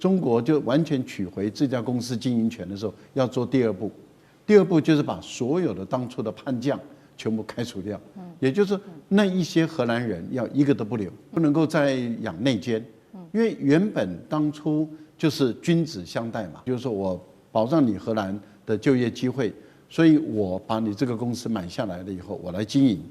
中国就完全取回这家公司经营权的时候，要做第二步。第二步就是把所有的当初的叛将全部开除掉，也就是那一些荷兰人要一个都不留，不能够再养内奸，因为原本当初就是君子相待嘛，就是说我保障你荷兰的就业机会，所以我把你这个公司买下来了以后，我来经营。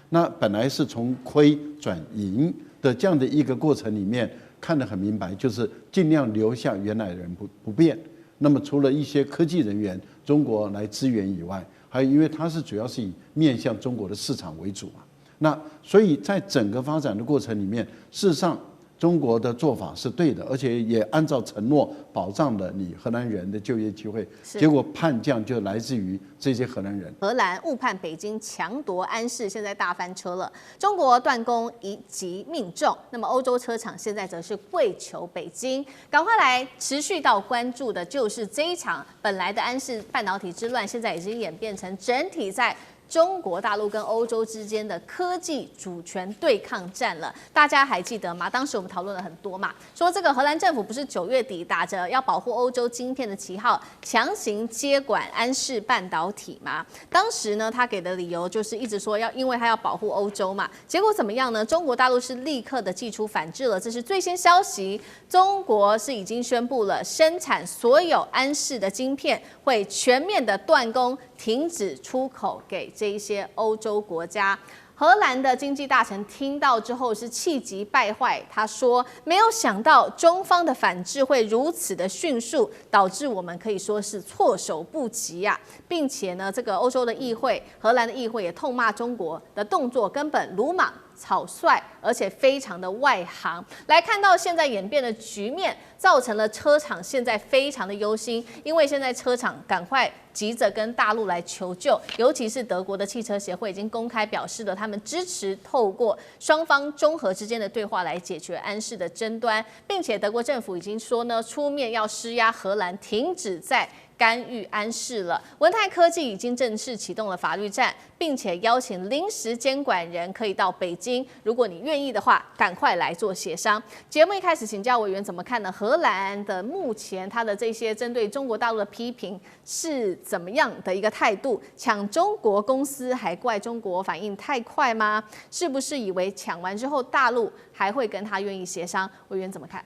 那本来是从亏转盈的这样的一个过程里面，看得很明白，就是尽量留下原来人不变。那么除了一些科技人员中国来支援以外，还有因为它是主要是以面向中国的市场为主嘛，那所以在整个发展的过程里面，事实上中国的做法是对的，而且也按照承诺保障了你荷兰人的就业机会。结果叛将就来自于这些荷兰人。荷兰误判北京强夺安市，现在大翻车了。中国断供一击命中，那么欧洲车厂现在则是跪求北京赶快来。持续到关注的就是这一场本来的安市半导体之乱，现在已经演变成整体在中国大陆跟欧洲之间的科技主权对抗战了。大家还记得吗？当时我们讨论了很多嘛，说这个荷兰政府不是9月底打着要保护欧洲晶片的旗号，强行接管安市半导体吗？当时呢，他给的理由就是一直说因为他要保护欧洲嘛。结果怎么样呢？中国大陆是立刻的祭出反制了，这是最新消息。中国是已经宣布了，生产所有安市的晶片会全面的断供，停止出口给这一些欧洲国家。荷兰的经济大臣听到之后是气急败坏，他说没有想到中方的反制会如此的迅速，导致我们可以说是措手不及啊，并且呢，这个欧洲的议会，荷兰的议会也痛骂中国的动作根本鲁莽草率，而且非常的外行。来看到现在演变的局面，造成了车厂现在非常的忧心，因为现在车厂赶快急着跟大陆来求救，尤其是德国的汽车协会已经公开表示了，他们支持透过双方中荷之间的对话来解决安市的争端，并且德国政府已经说呢，出面要施压荷兰停止在干预安市了。文泰科技已经正式启动了法律战，并且邀请临时监管人可以到北京，如果你愿意的话，赶快来做协商。节目一开始请教委员怎么看呢？荷兰的目前他的这些针对中国大陆的批评是怎么样的一个态度？抢中国公司还怪中国反应太快吗？是不是以为抢完之后大陆还会跟他愿意协商？委员怎么看？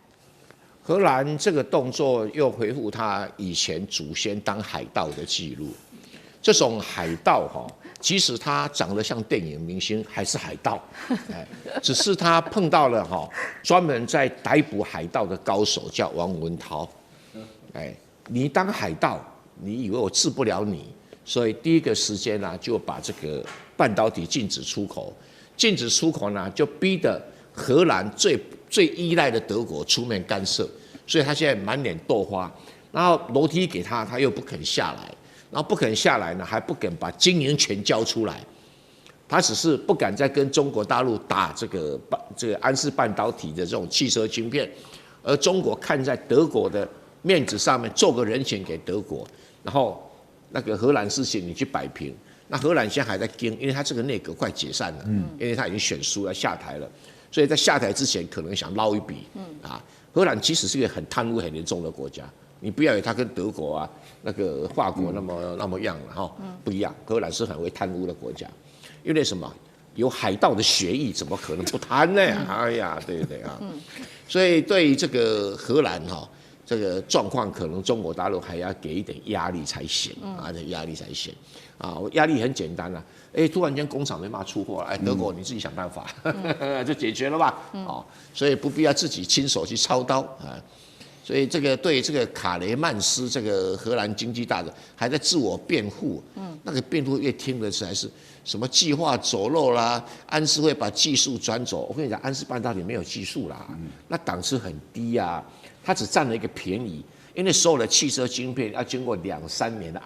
荷兰这个动作又回复他以前祖先当海盗的记录。这种海盗即使他长得像电影明星，还是海盗。只是他碰到了专门在逮捕海盗的高手，叫王文涛。你当海盗，你以为我治不了你，所以第一个时间呢，就把这个半导体禁止出口。禁止出口呢，就逼得荷兰最依赖的德国出面干涉，所以他现在满脸豆花，然后楼梯给他，他又不肯下来，然后不肯下来呢，还不肯把经营权交出来，他只是不敢再跟中国大陆打这个安氏半导体的这种汽车晶片，而中国看在德国的面子上面做个人情给德国，然后那个荷兰事情你去摆平，那荷兰现在还在盯，因为他这个内阁快解散了，因为他已经选输要下台了。所以在下台之前，可能想捞一笔。荷兰其实是一个很贪污很严重的国家，你不要以为它跟德国啊、那个法国那么样了不一样。荷兰是很会贪污的国家，因为什么？有海盗的血裔，怎么可能不贪呢？哎呀，对不对啊？所以对于这个荷兰这个状况，可能中国大陆还要给一点压力才行压力才行压力很简单突然间工厂没办法出货了，德国你自己想办法就解决了吧所以不必要自己亲手去操刀所以这个对这个卡雷曼斯这个荷兰经济大臣还在自我辩护那个辩护越听的是还是什么计划走漏啦，安氏会把技术转走。我跟你讲，安氏半导体没有技术啦，那档次很低啊，它只占了一个便宜，因为所有的汽车晶片要经过2-3年的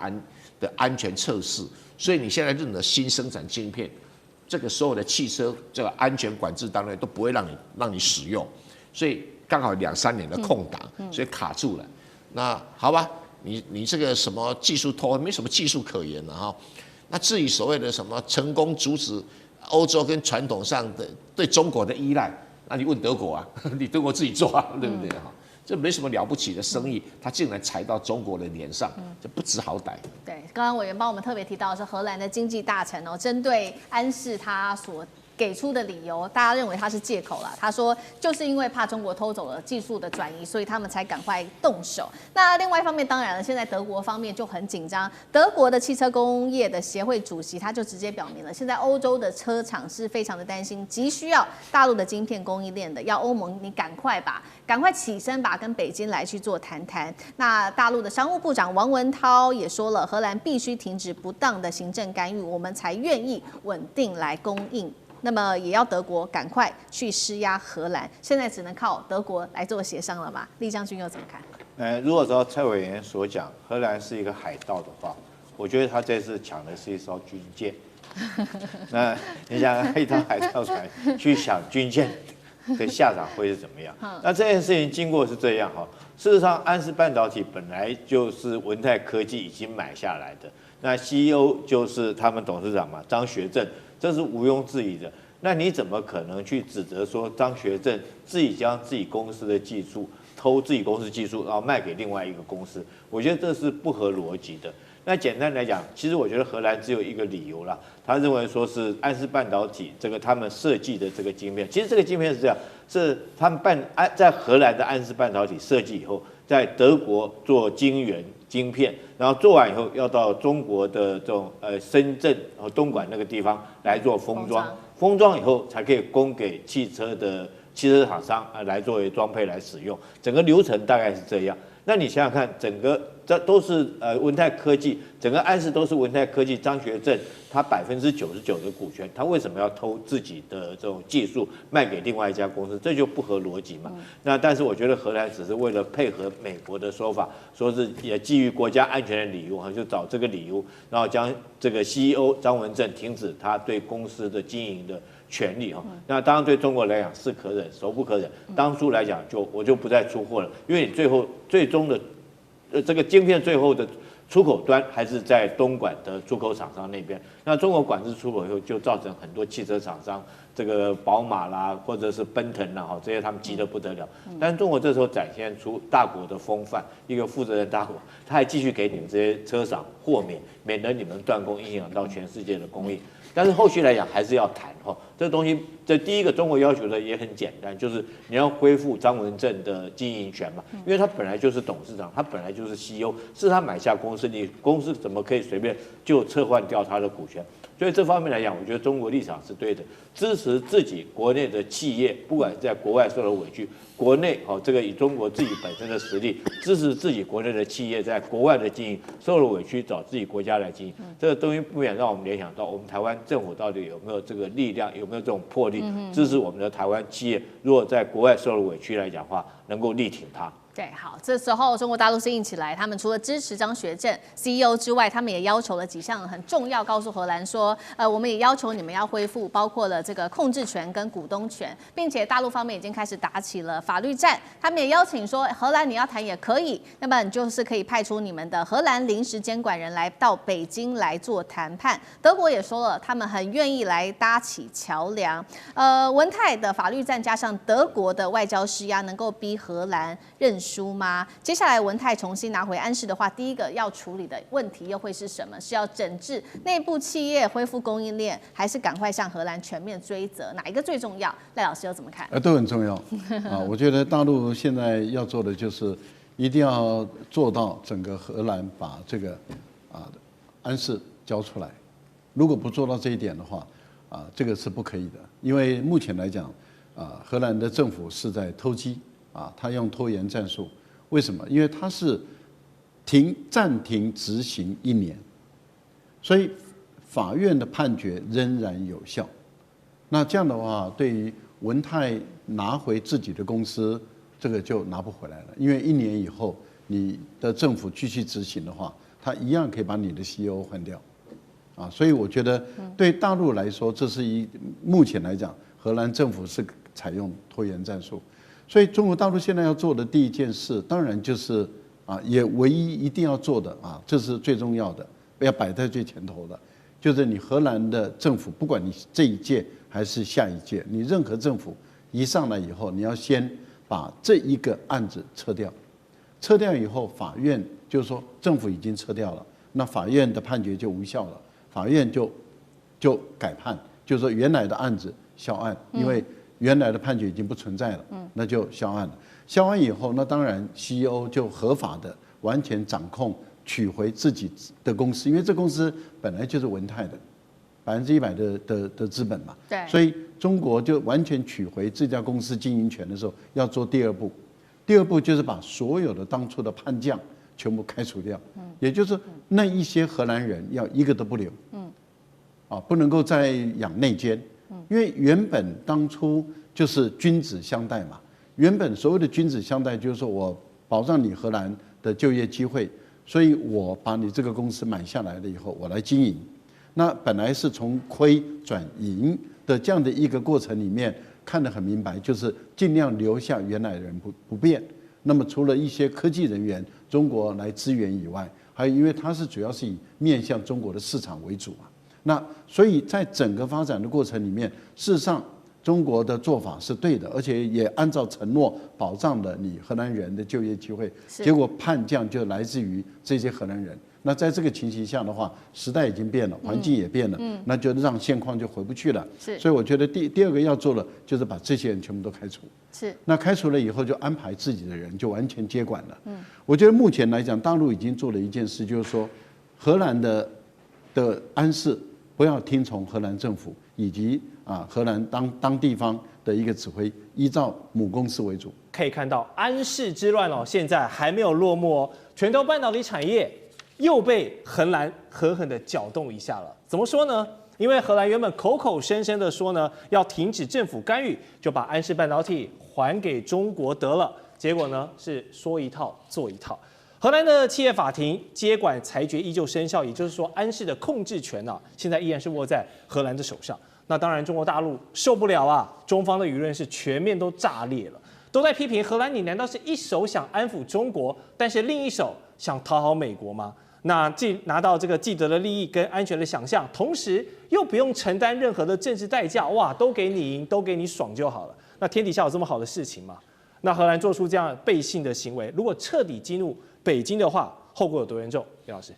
安全测试，所以你现在任何新生产晶片，这个所有的汽车这个安全管制单位都不会让你使用，所以刚好2-3年的空档，所以卡住了。那好吧，你这个什么技术偷，没什么技术可言了那至于所谓的什么成功阻止欧洲跟传统上的对中国的依赖，那你问德国啊，你德国自己做对不对这没什么了不起的生意，他竟然踩到中国的脸上，这不知好歹。对，刚刚委员帮我们特别提到的是荷兰的经济大臣哦，针对安氏他所给出的理由，大家认为他是借口了。他说，就是因为怕中国偷走了技术的转移，所以他们才赶快动手。那另外一方面，当然了，现在德国方面就很紧张。德国的汽车工业的协会主席他就直接表明了，现在欧洲的车厂是非常的担心，急需要大陆的晶片供应链的，要欧盟你赶快起身吧，跟北京来去做谈谈。那大陆的商务部长王文涛也说了，荷兰必须停止不当的行政干预，我们才愿意稳定来供应。那么也要德国赶快去施压荷兰，现在只能靠德国来做协商了嘛？厉将军又怎么看？如果照蔡委员所讲，荷兰是一个海盗的话，我觉得他这次抢的是一艘军舰。那你想一艘海盗船去抢军舰的下场会是怎么样？那这件事情经过是这样哈，事实上安氏半导体本来就是文泰科技已经买下来的，那 CEO 就是他们董事长嘛，张学正。这是毋庸置疑的。那你怎么可能去指责说张学正自己将自己公司的技术偷自己公司技术，然后卖给另外一个公司？我觉得这是不合逻辑的。那简单来讲，其实我觉得荷兰只有一个理由啦，他认为说是安氏半导体这个他们设计的这个晶片，其实这个晶片是这样，是他们在荷兰的安氏半导体设计以后，在德国做晶圆晶片，然后做完以后要到中国的这种深圳和东莞那个地方来做封装，封装以后才可以供给汽车厂商来作为装配来使用，整个流程大概是这样。那你想想看，整个这都是文泰科技，整个安氏都是文泰科技张学正他99%的股权，他为什么要偷自己的这种技术卖给另外一家公司？这就不合逻辑嘛。那但是我觉得荷兰只是为了配合美国的说法，说是也基于国家安全的理由，就找这个理由，然后将这个 CEO 张文正停止他对公司的经营的权利哈。那当然对中国来讲是可忍，孰不可忍。当初来讲我就不再出货了，因为你最终的这个晶片最后的出口端还是在东莞的出口厂商那边。那中国管制出口以后，就造成很多汽车厂商，这个宝马啦，或者是奔腾啦，哈，这些他们急得不得了。但是中国这时候展现出大国的风范，一个负责任大国，他还继续给你们这些车厂豁免得你们断供，影响到全世界的供应。但是后续来讲还是要谈哈，这东西这第一个中国要求的也很简单，就是你要恢复张文正的经营权嘛，因为他本来就是董事长，他本来就是 CEO， 是他买下公司，你公司怎么可以随便就撤换掉他的股权？所以这方面来讲，我觉得中国立场是对的，支持自己国内的企业，不管在国外受了委屈，国内这个以中国自己本身的实力，支持自己国内的企业在国外的经营受了委屈，找自己国家来经营，这个东西不免让我们联想到，我们台湾政府到底有没有这个力量，有没有这种魄力，支持我们的台湾企业，如果在国外受了委屈来讲的话，能够力挺它。对，好，这时候中国大陆是硬起来，他们除了支持张学正 CEO 之外，他们也要求了几项很重要，告诉荷兰说，我们也要求你们要恢复包括了这个控制权跟股东权，并且大陆方面已经开始打起了法律战，他们也邀请说，荷兰你要谈也可以，那么你就是可以派出你们的荷兰临时监管人来到北京来做谈判。德国也说了，他们很愿意来搭起桥梁。文泰的法律战加上德国的外交施压，能够逼荷兰认输吗？接下来文泰重新拿回安氏的话，第一个要处理的问题又会是什么？是要整治内部企业、恢复供应链，还是赶快向荷兰全面追责？哪一个最重要？赖老师又怎么看？都很重要啊！我觉得大陆现在要做的就是一定要做到整个荷兰把这个安氏交出来。如果不做到这一点的话，这个是不可以的。因为目前来讲，荷兰的政府是在偷鸡。他用拖延战术，为什么？因为他是暂停执行1年，所以法院的判决仍然有效。那这样的话，对于文泰拿回自己的公司，这个就拿不回来了，因为1年以后你的政府继续执行的话，他一样可以把你的 CEO 换掉。所以我觉得对大陆来说，这是目前来讲，荷兰政府是采用拖延战术。所以中国大陆现在要做的第一件事，当然就是也唯一一定要做的这是最重要的，要摆在最前头的，就是你荷兰的政府，不管你这一届还是下一届，你任何政府一上来以后，你要先把这一个案子撤掉。撤掉以后，法院就是说政府已经撤掉了，那法院的判决就无效了，法院就改判，就是说原来的案子销案，因为原来的判决已经不存在了，那就销案了。销案以后，那当然 CEO 就合法的完全掌控取回自己的公司，因为这公司本来就是文泰的100%的资本嘛，对，所以中国就完全取回这家公司经营权的时候，要做第二步。第二步就是把所有的当初的叛将全部开除掉，也就是那一些荷兰人要一个都不留，不能够再养内奸，因为原本当初就是君子相待嘛，原本所谓的君子相待就是说我保障你荷兰的就业机会，所以我把你这个公司买下来了以后，我来经营。那本来是从亏转盈的这样的一个过程里面，看得很明白，就是尽量留下原来的人不变。那么除了一些科技人员中国来支援以外，还有因为它是主要是以面向中国的市场为主嘛，那所以在整个发展的过程里面，事实上中国的做法是对的，而且也按照承诺保障了你荷兰人的就业机会。结果叛将就来自于这些荷兰人。那在这个情形下的话，时代已经变了，环境也变了，那就让现况就回不去了。所以我觉得第二个要做的就是把这些人全部都开除。那开除了以后就安排自己的人，就完全接管了。我觉得目前来讲，大陆已经做了一件事，就是说，荷兰的安氏不要听从荷兰政府以及荷兰当地方的一个指挥，依照母公司为主。可以看到安氏之乱现在还没有落幕哦，拳头半导体产业又被荷兰狠狠的搅动一下了。怎么说呢？因为荷兰原本口口声声的说呢，要停止政府干预，就把安氏半导体还给中国得了。结果呢是说一套做一套。荷兰的企业法庭接管裁决依旧生效，也就是说安氏的控制权现在依然是握在荷兰的手上。那当然中国大陆受不了中方的舆论是全面都炸裂了，都在批评荷兰，你难道是一手想安抚中国，但是另一手想讨好美国吗？那既拿到这个既得的利益跟安全的想象，同时又不用承担任何的政治代价，都给你赢，都给你爽就好了。那天底下有这么好的事情吗？那荷兰做出这样背信的行为，如果彻底激怒北京的话，后果有多严重？袁老师，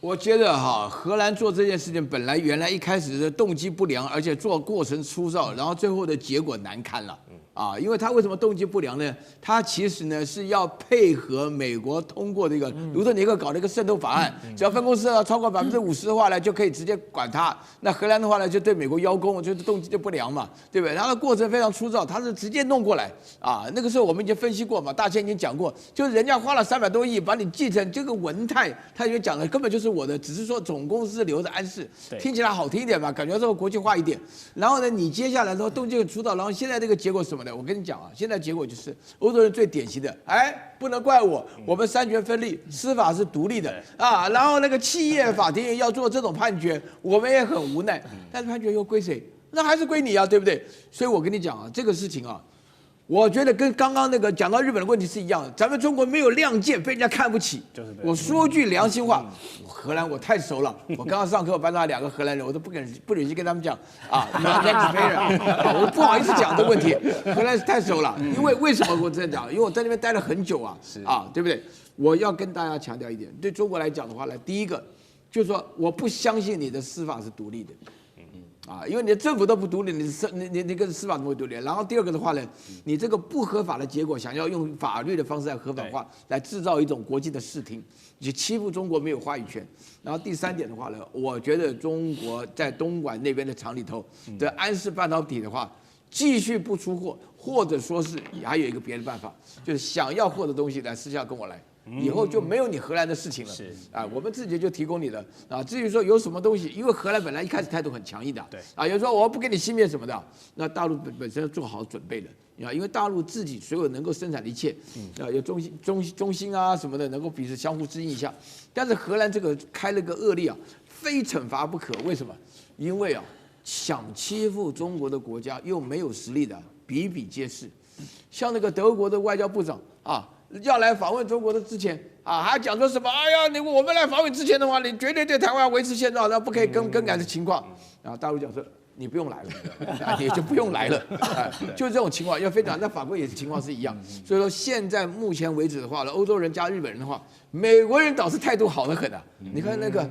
我觉得荷兰做这件事情本来原来一开始的动机不良，而且做过程粗糙，然后最后的结果难堪了。因为他为什么动机不良呢？他其实呢是要配合美国通过这个卢特尼克搞了一个渗透法案，只要分公司超过50%的话呢，就可以直接管他。那荷兰的话呢，就对美国邀功，就是动机就不良嘛，对不对？然后过程非常粗糙，他是直接弄过来那个时候我们已经分析过嘛，大千已经讲过，就是人家花了300多亿把你继承这个文泰，他也讲了根本就是我的，只是说总公司留着安氏，听起来好听一点嘛，感觉这个国际化一点。然后呢，你接下来的动机很粗糙，然后现在这个结果是什么呢？我跟你讲现在结果就是欧洲人最典型的，不能怪我，我们三权分立，司法是独立的然后那个企业法庭要做这种判决，我们也很无奈，但是判决又归谁？那还是归你对不对？所以我跟你讲这个事情我觉得跟刚刚那个讲到日本的问题是一样的，咱们中国没有亮剑，被人家看不起。我说句良心话，荷兰我太熟了。我刚刚上课，我班上2个荷兰人，我都不忍心跟他们讲我不好意思讲这个问题。荷兰太熟了，因为为什么我这样讲？因为我在那边待了很久对不对？我要跟大家强调一点，对中国来讲的话呢，第一个就是说，我不相信你的司法是独立的。因为你的政府都不独立，你跟司法怎么会独立？然后第二个的话呢，你这个不合法的结果，想要用法律的方式来合法化，来制造一种国际的视听，你欺负中国没有话语权。然后第3点的话呢，我觉得中国在东莞那边的厂里头的安氏半导体的话，继续不出货，或者说是还有一个别的办法，就是想要货的东西来私下跟我来。以后就没有你荷兰的事情了，我们自己就提供你的至于说有什么东西，因为荷兰本来一开始态度很强硬的，有人说我不给你芯片什么的，那大陆本身做好准备的，因为大陆自己所有能够生产的一切，有中芯什么的能够彼此相互支应一下，但是荷兰这个开了个恶例非惩罚不可，为什么？因为想欺负中国的国家又没有实力的比比皆是，像那个德国的外交部长要来访问中国的之前还讲说什么？我们来访问之前的话，你绝对对台湾维持现状，不可以更改的情况。然后大陆讲说，你不用来了，也就不用来了，就这种情况要非常。那法国也是情况是一样，所以说现在目前为止的话呢，欧洲人加日本人的话，美国人倒是态度好得很啊。你看那个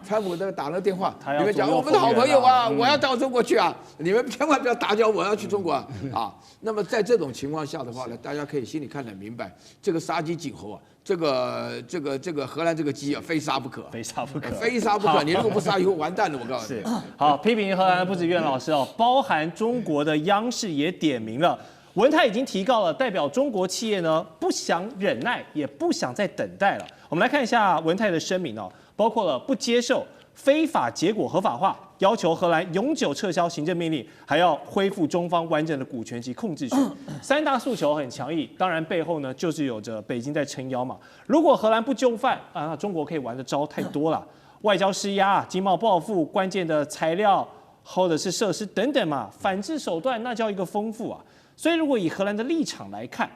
川普打那个电话，你们讲我们的好朋友啊，我要到中国去啊，你们千万不要打搅我要去中国啊。那么在这种情况下的话呢，大家可以心里看得明白，这个杀鸡儆猴啊。这个荷兰这个鸡啊，非杀不可，非杀不可，非杀不可！你如果不杀，以后完蛋了，我告诉你。好，批评荷兰不止苑老师哦，包含中国的央视也点名了，文泰已经提告了，代表中国企业呢不想忍耐，也不想再等待了。我们来看一下文泰的声明哦，包括了不接受非法结果合法化，要求荷兰永久撤销行政命令，还要恢复中方完整的股权及控制权。三大诉求很强硬，当然背后呢就是有着北京在撑腰嘛。如果荷兰不就范那中国可以玩的招太多了，外交施压、经贸报复、关键的材料或者是设施等等嘛，反制手段那叫一个丰富啊。所以如果以荷兰的立场来看，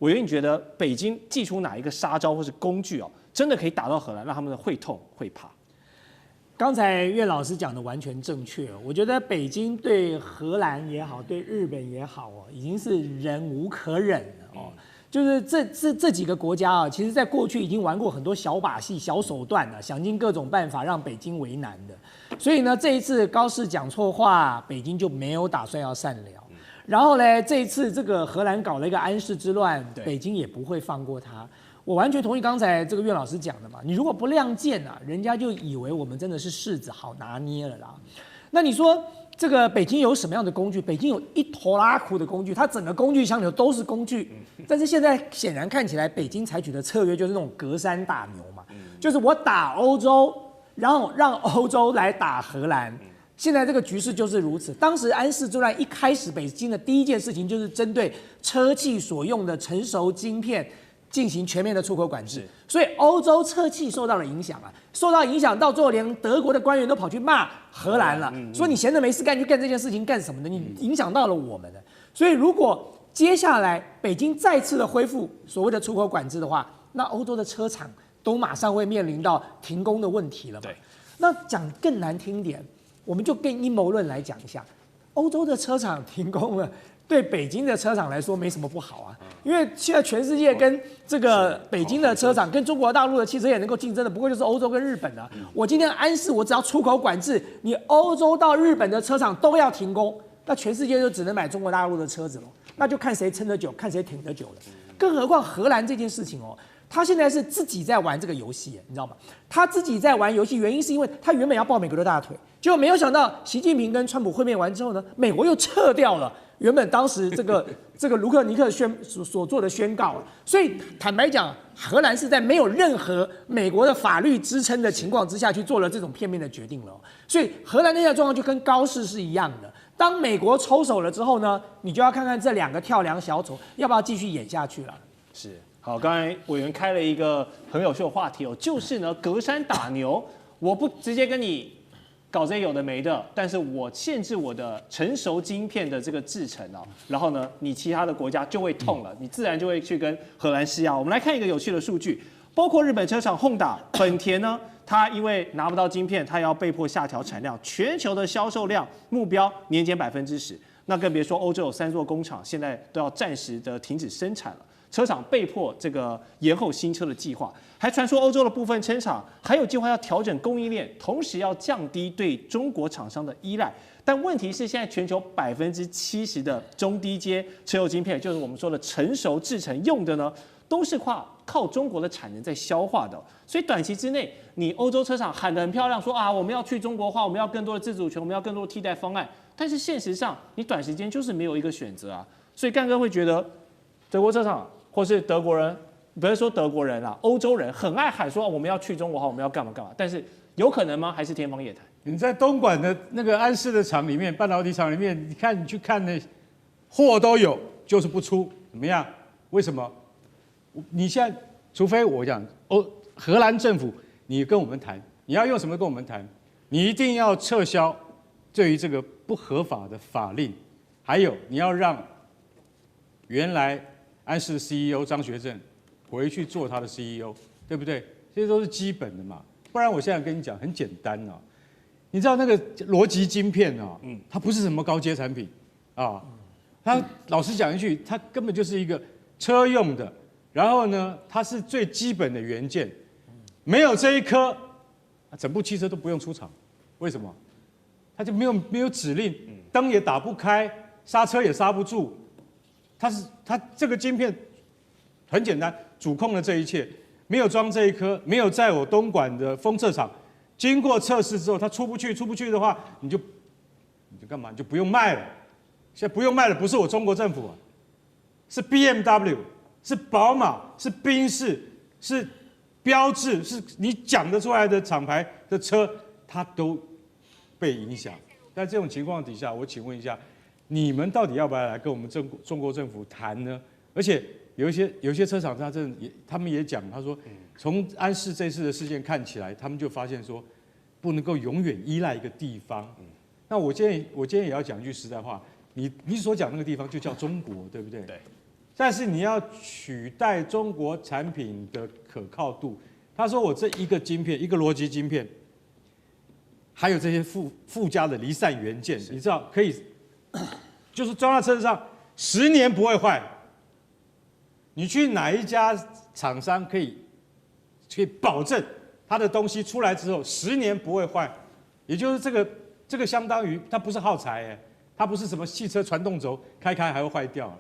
委员你觉得北京祭出哪一个杀招或是工具真的可以打到荷兰，让他们会痛会怕？刚才岳老师讲的完全正确，我觉得北京对荷兰也好，对日本也好已经是忍无可忍了就是这几个国家其实在过去已经玩过很多小把戏、小手段了，想尽各种办法让北京为难的。所以呢，这一次高市讲错话，北京就没有打算要善了。然后呢，这一次这个荷兰搞了一个安市之乱，北京也不会放过他。我完全同意刚才这个岳老师讲的嘛，你如果不亮剑人家就以为我们真的是柿子好拿捏了啦。那你说这个北京有什么样的工具？北京有一拖拉库的工具，它整个工具箱里都是工具。但是现在显然看起来，北京采取的策略就是那种隔山打牛嘛，就是我打欧洲，然后让欧洲来打荷兰。现在这个局势就是如此。当时安市之乱一开始，北京的第一件事情就是针对车企所用的成熟晶片进行全面的出口管制，所以欧洲车企受到了影响受到影响到最后连德国的官员都跑去骂荷兰了，说你闲着没事干去干这件事情干什么呢？你影响到了我们的。所以如果接下来北京再次的恢复所谓的出口管制的话，那欧洲的车厂都马上会面临到停工的问题了嘛。那讲更难听点，我们就跟阴谋论来讲一下，欧洲的车厂停工了，对北京的车厂来说没什么不好因为现在全世界跟这个北京的车厂跟中国大陆的汽车也能够竞争的，不过就是欧洲跟日本我今天安市我只要出口管制，你欧洲到日本的车厂都要停工，那全世界就只能买中国大陆的车子了，那就看谁撑得久，看谁挺得久了。更何况荷兰这件事情他现在是自己在玩这个游戏，你知道吗？他自己在玩游戏，原因是因为他原本要抱美国的大腿，结果没有想到习近平跟川普会面完之后呢，美国又撤掉了原本当时这个卢克尼克所做的宣告，所以坦白讲，荷兰是在没有任何美国的法律支撑的情况之下去做了这种片面的决定了。所以荷兰那些状况就跟高市是一样的。当美国抽手了之后呢，你就要看看这两个跳梁小丑要不要继续演下去了。是。好，刚才委员开了一个很有趣的话题就是呢，隔山打牛，我不直接跟你搞这有的没的，但是我限制我的成熟晶片的这个制程然后呢，你其他的国家就会痛了，你自然就会去跟荷兰施压。我们来看一个有趣的数据，包括日本车厂Honda、本田呢，它因为拿不到晶片，它要被迫下调产量，全球的销售量目标年减10%，那更别说欧洲有3座工厂现在都要暂时的停止生产了。车厂被迫这个延后新车的计划，还传说欧洲的部分车厂还有计划要调整供应链，同时要降低对中国厂商的依赖。但问题是，现在全球70%的中低阶车用晶片，就是我们说的成熟制程用的呢，都是靠中国的产能在消化的。所以短期之内，你欧洲车厂喊得很漂亮，说我们要去中国化，我们要更多的自主权，我们要更多的替代方案。但是现实上，你短时间就是没有一个选择所以干哥会觉得，德国车厂或是德国人，不是说德国人欧洲人很爱喊说我们要去中国化，我们要干嘛干嘛，但是有可能吗？还是天方夜谭？你在东莞的那个安市的厂里面，半导体厂里面，你去看那货都有，就是不出，怎么样？为什么？你现在除非我讲荷兰政府，你跟我们谈，你要用什么跟我们谈？你一定要撤销对于这个不合法的法令，还有你要让原来安市的 CEO 张学正回去做他的 CEO， 对不对？这些都是基本的嘛。不然我现在跟你讲很简单你知道那个逻辑晶片啊，它不是什么高阶产品啊，它老实讲一句，它根本就是一个车用的，然后呢，它是最基本的元件，没有这一颗，整部汽车都不用出厂，为什么？它就没有指令，灯也打不开，刹车也刹不住，它这个晶片很简单，主控了这一切，没有装这一颗，没有在我东莞的封测厂。经过测试之后，它出不去的话，你就干嘛？你就不用卖了。现在不用卖的不是我中国政府啊，是 BMW， 是宝马，是宾士，是标致，是你讲得出来的厂牌的车，它都被影响。在这种情况底下，我请问一下，你们到底要不要来跟我们中国政府谈呢？而且有一些车厂，他们也讲，他说，从安世这次的事件看起来，他们就发现说，不能够永远依赖一个地方。那我今天也要讲一句实在话，你所讲那个地方就叫中国，对不对？对。但是你要取代中国产品的可靠度，他说我这一个晶片，一个逻辑晶片，还有这些附加的离散元件，你知道可以，就是装在车子上10年不会坏。你去哪一家厂商可以保证他的东西出来之后10年不会坏？也就是这个相当于它不是耗材它不是什么汽车传动轴开还会坏掉。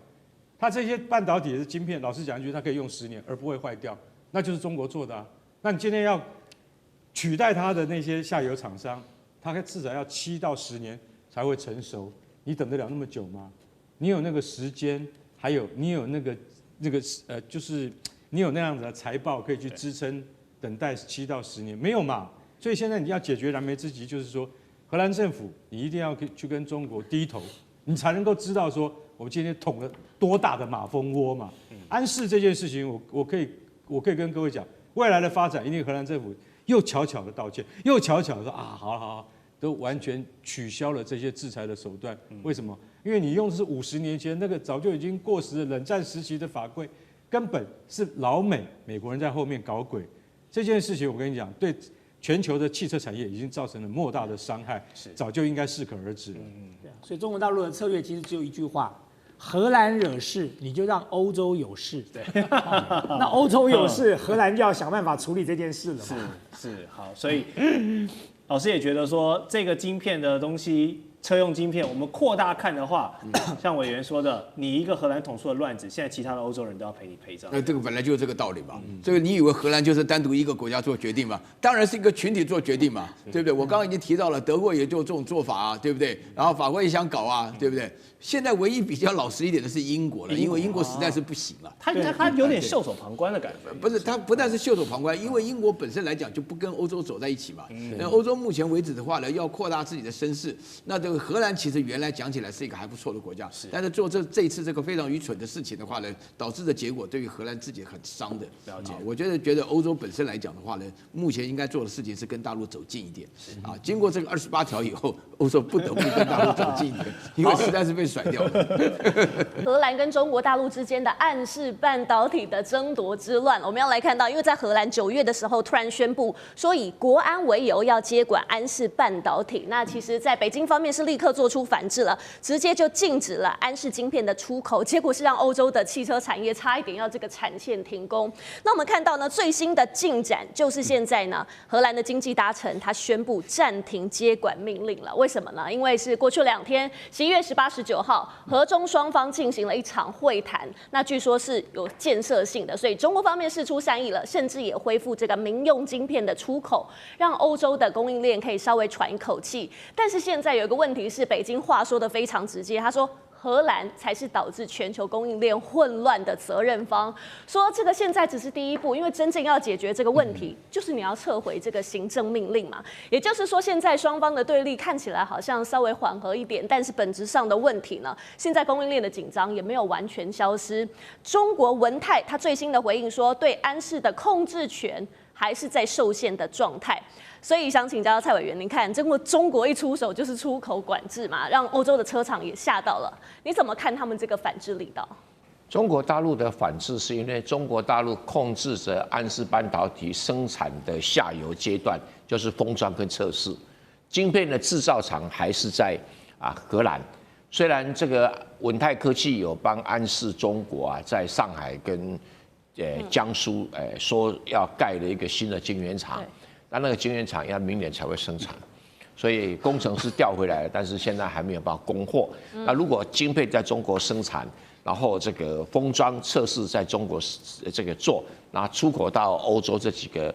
它这些半导体的晶片，老实讲一句，它可以用10年而不会坏掉，那就是中国做的啊。那你今天要取代它的那些下游厂商，它至少要7到10年才会成熟，你等得了那么久吗？你有那个时间，还有你有就是你有那样子的财报可以去支撑等待7到10年，没有嘛？所以现在你要解决燃眉之急，就是说，荷兰政府你一定要去跟中国低头，你才能够知道说我们今天捅了多大的马蜂窝嘛。安世这件事情，我可以跟各位讲，未来的发展一定荷兰政府又悄悄的道歉，又悄悄的说啊，好，都完全取消了这些制裁的手段。为什么？因为你用的是50年前那个早就已经过时的冷战时期的法规，根本是老美国人在后面搞鬼。这件事情我跟你讲，对全球的汽车产业已经造成了莫大的伤害，早就应该适可而止了。所以中国大陆的策略其实只有一句话：荷兰惹事，你就让欧洲有事。对，那欧洲有事，荷兰就要想办法处理这件事了嘛。是好，所以老师也觉得说，这个晶片的东西，车用晶片，我们扩大看的话，像委员说的，你一个荷兰捅出了乱子，现在其他的欧洲人都要陪你赔账。那这个本来就是这个道理嘛。这个你以为荷兰就是单独一个国家做决定嘛？当然是一个群体做决定嘛，对不对？我刚刚已经提到了，德国也就这种做法啊，对不对？然后法国也想搞啊，对不对？现在唯一比较老实一点的是英国了，因为英国实在是不行了。他有点袖手旁观的感觉。不是，他不但是袖手旁观，因为英国本身来讲就不跟欧洲走在一起嘛。那欧洲目前为止的话呢，要扩大自己的声势。那这个荷兰其实原来讲起来是一个还不错的国家，但是做这一次这个非常愚蠢的事情的话呢，导致的结果对于荷兰自己很伤的。了解。我觉得欧洲本身来讲的话呢，目前应该做的事情是跟大陆走近一点。经过这个28条以后，欧洲不得不跟大陆走近一点，因为实在是被甩掉了。荷兰跟中国大陆之间的暗示半导体的争夺之乱，我们要来看到，因为在荷兰9月的时候突然宣布说以国安为由要接管安世半导体，那其实在北京方面是立刻做出反制了，直接就禁止了安世晶片的出口，结果是让欧洲的汽车产业差一点要这个产线停工。那我们看到呢，最新的进展就是现在呢，荷兰的经济大臣他宣布暂停接管命令了。为什么呢？因为是过去2天，11月18、19号，荷中双方进行了一场会谈，那据说是有建设性的，所以中国方面释出善意了，甚至也恢复这个民用晶片的出口，让欧洲的供应链可以稍微喘一口气。但是现在有一个问题是，北京话说得非常直接，他说荷兰才是导致全球供应链混乱的责任方，说这个现在只是第一步，因为真正要解决这个问题，就是你要撤回这个行政命令嘛。也就是说，现在双方的对立看起来好像稍微缓和一点，但是本质上的问题呢，现在供应链的紧张也没有完全消失。中国文泰他最新的回应说，对安世的控制权还是在受限的状态。所以想请教蔡委员，您看，中国一出手就是出口管制嘛，让欧洲的车厂也吓到了。你怎么看他们这个反制力道？中国大陆的反制是因为中国大陆控制着安世半导体生产的下游阶段，就是封装跟测试。晶片的制造厂还是在荷兰。虽然这个稳泰科技有帮安视中国在上海跟江苏说要盖了一个新的晶圆厂，但那个晶圆厂要明年才会生产，所以工程师调回来了，但是现在还没有办法供货。那如果晶片在中国生产，然后这个封装测试在中国这个做，然后出口到欧洲这几个，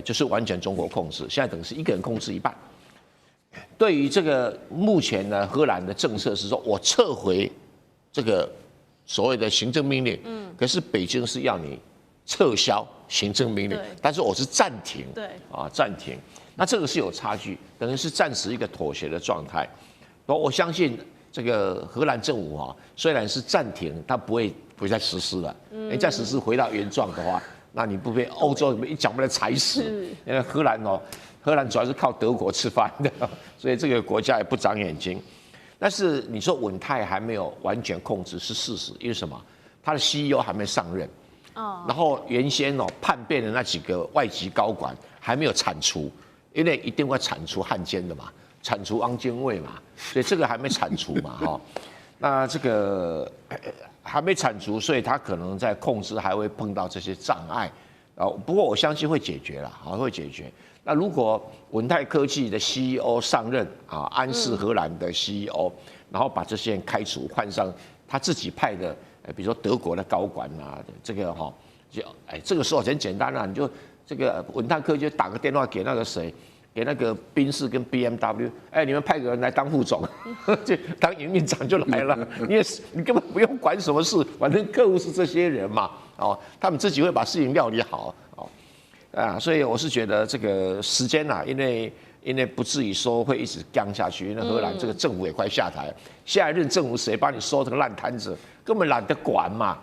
就是完全中国控制。现在等于是一个人控制一半。对于这个目前呢，荷兰的政策是说我撤回这个所谓的行政命令，可是北京是要你撤销行政命令，但是我是暂停，暂停。那这个是有差距，等于是暂时一个妥协的状态。我相信这个荷兰政府虽然是暂停，它不会再实施了。你再实施回到原状的话，那你不被欧洲一脚把它踩死？因为荷兰主要是靠德国吃饭的，所以这个国家也不长眼睛。但是你说稳泰还没有完全控制是事实，因为什么？他的 CEO 还没上任，然后原先叛变的那几个外籍高管还没有铲除，因为一定会铲除汉奸的嘛，铲除汪精卫嘛，所以这个还没铲除嘛，那这个还没铲除，所以他可能在控制还会碰到这些障碍。不过我相信会解决了，会解决。那如果稳泰科技的 CEO 上任安视荷兰的 CEO，然后把这些人开除，换上他自己派的，比如说德国的高管这个这个时候很简单你就这个稳泰科技就打个电话给那个谁，给那个宾士跟 BMW， 你们派个人来当副总，就当营运长就来了，你根本不用管什么事，反正客户是这些人嘛，他们自己会把事情料理好，所以我是觉得这个时间因为不至于说会一直僵下去，因为荷兰这个政府也快下台，下一任政府谁帮你收这个烂摊子，根本懒得管嘛，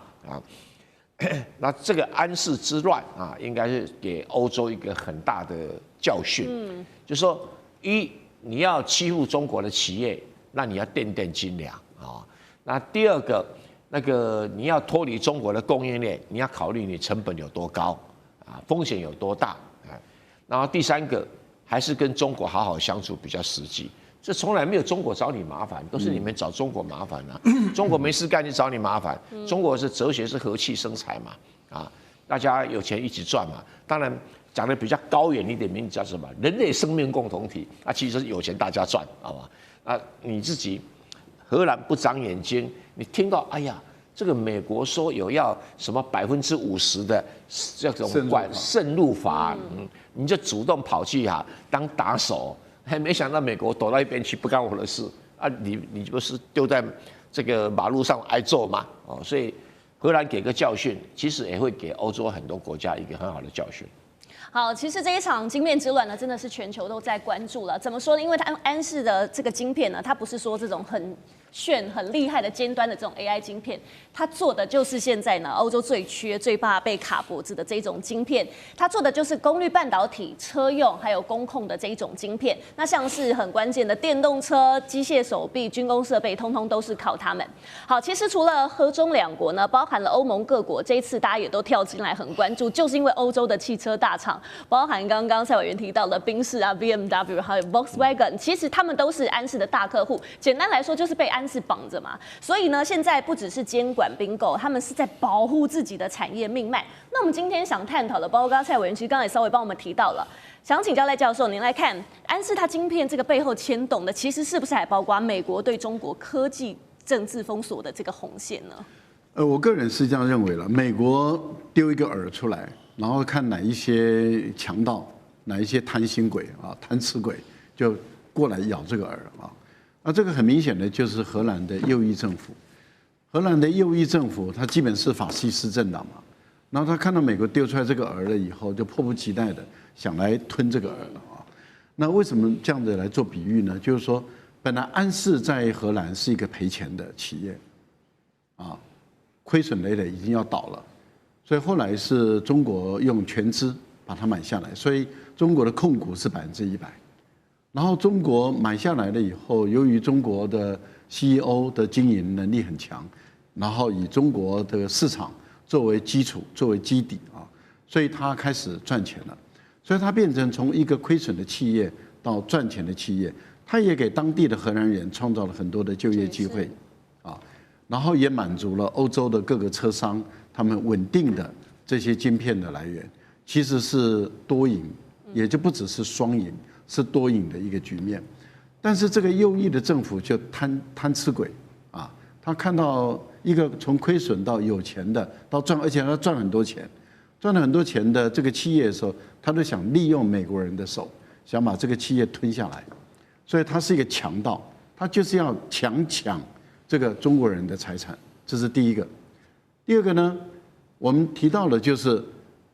那这个安视之乱应该是给欧洲一个很大的教训，就是说你要欺负中国的企业，那你要垫垫斤两那第二个，那个你要脱离中国的供应链，你要考虑你成本有多高风险有多大然后第三个，还是跟中国好好相处比较实际。这从来没有中国找你麻烦，都是你们找中国麻烦中国没事干就找你麻烦。中国是哲学是和气生财嘛，大家有钱一起赚嘛。当然讲的比较高远一点，名字叫什么？人类生命共同体。其实有钱大家赚，好吧？你自己荷兰不长眼睛，你听到这个美国说有要什么50%的这种渗入法，你就主动跑去当打手，还没想到美国躲到一边去，不干我的事你不是丢在这个马路上挨揍嘛？所以荷兰给个教训，其实也会给欧洲很多国家一个很好的教训。好，其实这一场晶片之乱呢，真的是全球都在关注了。怎么说呢？因为它安视的这个晶片呢，它不是说这种很厉害的尖端的这种 AI 晶片，它做的就是现在呢欧洲最缺、最怕被卡脖子的这种晶片。它做的就是功率半导体、车用还有工控的这一种晶片。那像是很关键的电动车、机械手臂、军工设备，通通都是靠它们。好，其实除了荷中两国呢，包含了欧盟各国，这一次大家也都跳进来很关注，就是因为欧洲的汽车大厂，包含刚刚蔡委员提到的宾士BMW 还有 Volkswagen， 其实他们都是安视的大客户。简单来说，就是被安视绑着嘛，所以呢，现在不只是监管并购，他们是在保护自己的产业命脉。那我们今天想探讨的，包括刚刚蔡委员其实刚才也稍微帮我们提到了，想请教赖教授，您来看安视它晶片这个背后牵动的，其实是不是还包括美国对中国科技政治封锁的这个红线呢？我个人是这样认为了，美国丢一个饵出来，然后看哪一些强盗、哪一些贪心鬼贪吃鬼就过来咬这个饵那这个很明显的就是荷兰的右翼政府。荷兰的右翼政府，它基本是法西斯政党嘛，然后他看到美国丢出来这个饵了以后，就迫不及待的想来吞这个饵了那为什么这样子来做比喻呢？就是说，本来安视在荷兰是一个赔钱的企业亏损累累，已经要倒了，所以后来是中国用全资把它买下来，所以中国的控股是100%。然后中国买下来了以后，由于中国的 CEO 的经营能力很强，然后以中国的市场作为基础、作为基底所以它开始赚钱了，所以它变成从一个亏损的企业到赚钱的企业，它也给当地的荷兰人创造了很多的就业机会，啊，然后也满足了欧洲的各个车商他们稳定的这些晶片的来源，其实是多赢，也就不只是双赢，是多赢的一个局面。但是这个右翼的政府就贪吃鬼啊，他看到一个从亏损到有钱的到赚，而且他赚很多钱，赚了很多钱的这个企业的时候，他都想利用美国人的手，想把这个企业吞下来。所以他是一个强盗，他就是要抢这个中国人的财产，这是第一个。第二个呢，我们提到的就是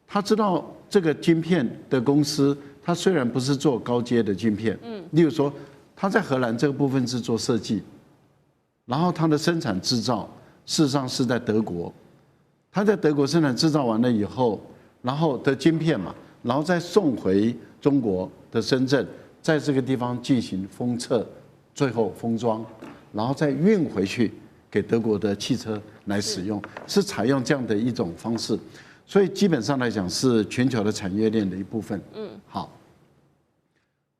他知道这个晶片的公司，他虽然不是做高阶的晶片，例如说他在荷兰这个部分是做设计，然后他的生产制造事实上是在德国，他在德国生产制造完了以后，然后的晶片嘛，然后再送回中国的深圳。在这个地方进行封测，最后封装，然后再运回去给德国的汽车来使用，是采用这样的一种方式，所以基本上来讲是全球的产业链的一部分。好，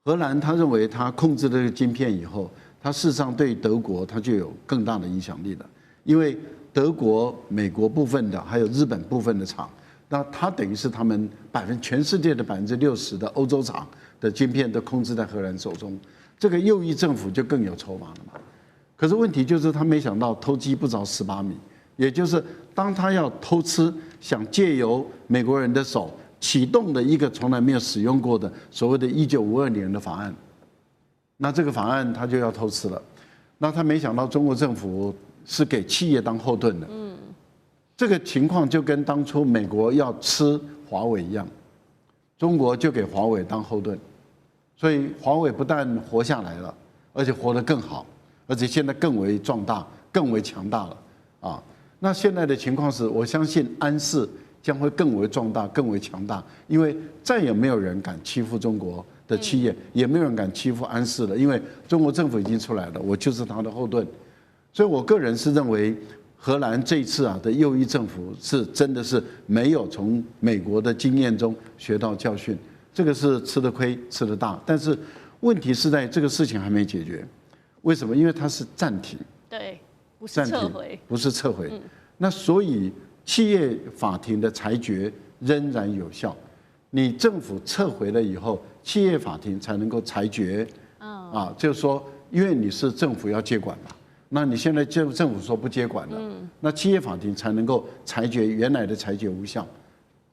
荷兰他认为他控制了这个晶片以后，他事实上对德国他就有更大的影响力了，因为德国、美国部分的还有日本部分的厂，那它等于是他们全世界的60%的欧洲厂的晶片都控制在荷兰手中，这个右翼政府就更有筹码了嘛。可是问题就是他没想到偷鸡不着蚀把米，也就是当他要偷吃，想借由美国人的手启动的一个从来没有使用过的所谓的1952年的法案，那这个法案他就要偷吃了。那他没想到中国政府是给企业当后盾的，这个情况就跟当初美国要吃华为一样。中国就给华为当后盾，所以华为不但活下来了，而且活得更好，而且现在更为壮大、更为强大了啊！那现在的情况是，我相信安视将会更为壮大、更为强大，因为再也没有人敢欺负中国的企业，也没有人敢欺负安视了，因为中国政府已经出来了，我就是他的后盾。所以我个人是认为，荷兰这一次的右翼政府是真的是没有从美国的经验中学到教训，这个是吃的亏吃的大。但是问题是在这个事情还没解决，为什么？因为它是暂停，对，不是撤回，不是撤回。那所以企业法庭的裁决仍然有效。你政府撤回了以后，企业法庭才能够裁决。就是说，因为你是政府要接管嘛。那你现在政府说不接管了，那企业法庭才能够裁决原来的裁决无效。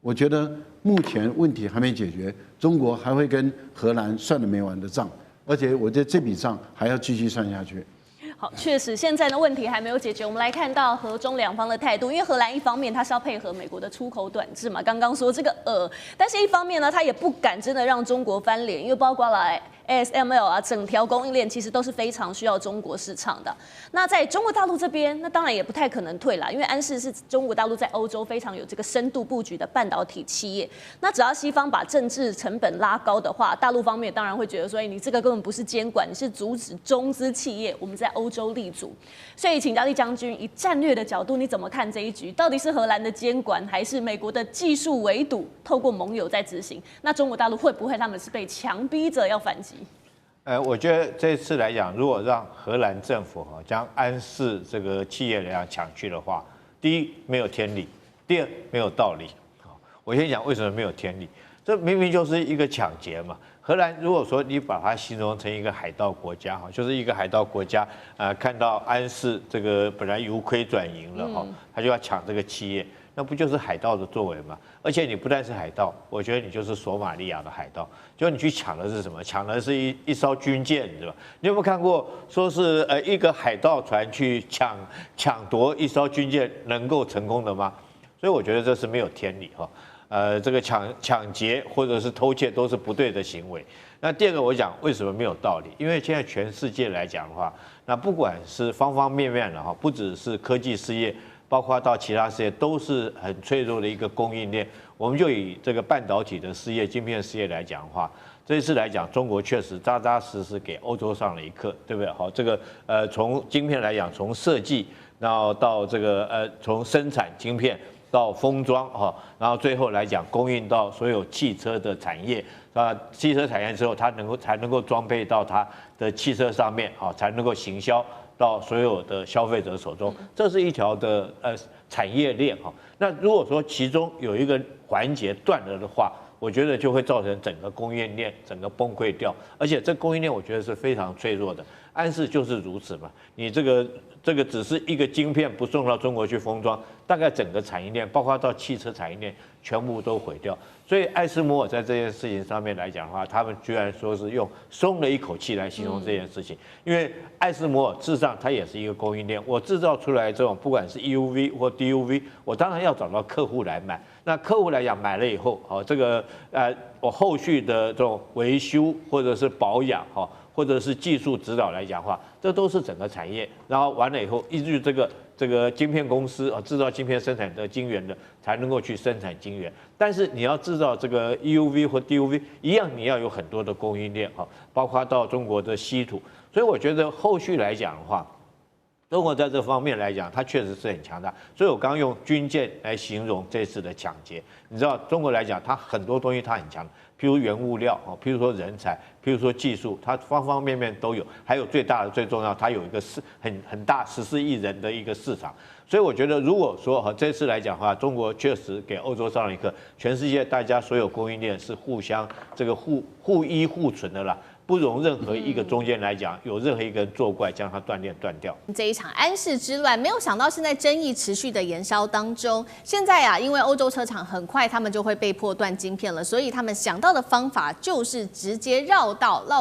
我觉得目前问题还没解决，中国还会跟荷兰算了没完的账，而且我觉得这笔账还要继续算下去。好，确实现在的问题还没有解决。我们来看到荷中两方的态度，因为荷兰一方面它是要配合美国的出口短制嘛，刚刚说这个但是一方面呢，它也不敢真的让中国翻脸，因为包括了ASML 整条供应链其实都是非常需要中国市场的。那在中国大陆这边，那当然也不太可能退啦，因为安视是中国大陆在欧洲非常有这个深度布局的半导体企业。那只要西方把政治成本拉高的话，大陆方面当然会觉得说，你这个根本不是监管，你是阻止中资企业我们在欧洲立足。所以请教厉将军，以战略的角度，你怎么看这一局？到底是荷兰的监管，还是美国的技术围堵，透过盟友在执行？那中国大陆会不会他们是被强逼着要反击？我觉得这次来讲，如果让荷兰政府将安视这个企业来抢去的话，第一没有天理，第二没有道理。我先讲为什么没有天理，这明明就是一个抢劫嘛。荷兰如果说你把它形容成一个海盗国家就是一个海盗国家，看到安视这个本来由亏转盈了他就要抢这个企业。那不就是海盗的作为吗？而且你不但是海盗，我觉得你就是索马利亚的海盗。就你去抢的是什么？抢的是一艘军舰，对吧？你有没有看过说是一个海盗船去抢夺一艘军舰能够成功的吗？所以我觉得这是没有天理这个抢劫或者是偷窃都是不对的行为。那第二个我讲为什么没有道理？因为现在全世界来讲的话，那不管是方方面面的不只是科技事业。包括到其他事业都是很脆弱的一个供应链。我们就以这个半导体的事业、晶片事业来讲的话，这一次来讲，中国确实扎扎实实给欧洲上了一课，对不对？好，这个从晶片来讲，从设计，然后到这个从生产晶片，到封装哈，然后最后来讲供应到所有汽车的产业。汽车产业之后，它才能够装配到它的汽车上面啊，才能够行销到所有的消费者手中。这是一条的产业链哈。那如果说其中有一个环节断了的话，我觉得就会造成整个供应链整个崩溃掉。而且这供应链我觉得是非常脆弱的，安氏就是如此嘛。你这个只是一个晶片不送到中国去封装，大概整个产业链，包括到汽车产业链，全部都毁掉。所以艾斯摩尔在这件事情上面来讲的话，他们居然说是用松了一口气来形容这件事情。因为艾斯摩尔事实上它也是一个供应链，我制造出来这种不管是 EUV 或 DUV， 我当然要找到客户来买。那客户来讲买了以后，这个我后续的这种维修或者是保养或者是技术指导来讲的话，这都是整个产业。然后完了以后，依据这个晶片公司制造晶片生产的晶圆的，才能够去生产晶圆。但是你要制造这个 EUV 或 DUV 一样，你要有很多的供应链包括到中国的稀土。所以我觉得后续来讲的话，中国在这方面来讲，它确实是很强大。所以我刚刚用军舰来形容这次的抢劫。你知道中国来讲，它很多东西它很强，譬如原物料譬如说人才，譬如说技术，它方方面面都有。还有最大的最重要，它有一个很大14亿人的一个市场。所以我觉得，如果说这次来讲的话，中国确实给欧洲上了一课，全世界大家所有供应链是互相这个互依互存的啦。不容任何一个中间来讲有任何一个人作怪将它断掉。这一场安氏之乱，没有想到现在争议持续的延烧当中。现在因为欧洲车厂很快他们就会被迫断晶片了，所以他们想到的方法就是直接绕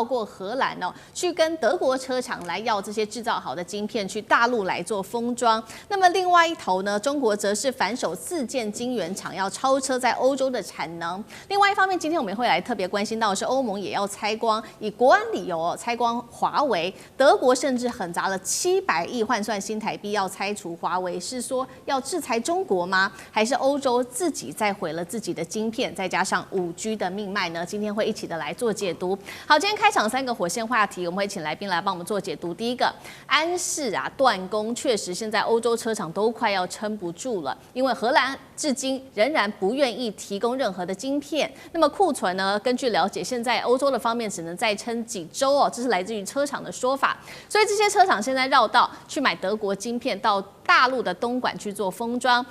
过荷兰去跟德国车厂来要这些制造好的晶片，去大陆来做封装。那么另外一头呢，中国则是反手自建晶圆厂，要超车在欧洲的产能。另外一方面，今天我们会来特别关心到的是，欧盟也要拆光，以国安理由拆光华为，德国甚至狠砸了700亿换算新台币要拆除华为，是说要制裁中国吗？还是欧洲自己在毁了自己的晶片，再加上5G 的命脉呢？今天会一起的来做解读。好，今天开场3个火线话题，我们会请来宾来帮我们做解读。第一个，安氏断供，确实现在欧洲车厂都快要撑不住了，因为荷兰至今仍然不愿意提供任何的晶片。那么库存呢？根据了解，现在欧洲的方面只能再撑几周这是来自于车厂的说法。所以这些车厂现在绕道去买德国晶片，到大陆的东莞去做封装。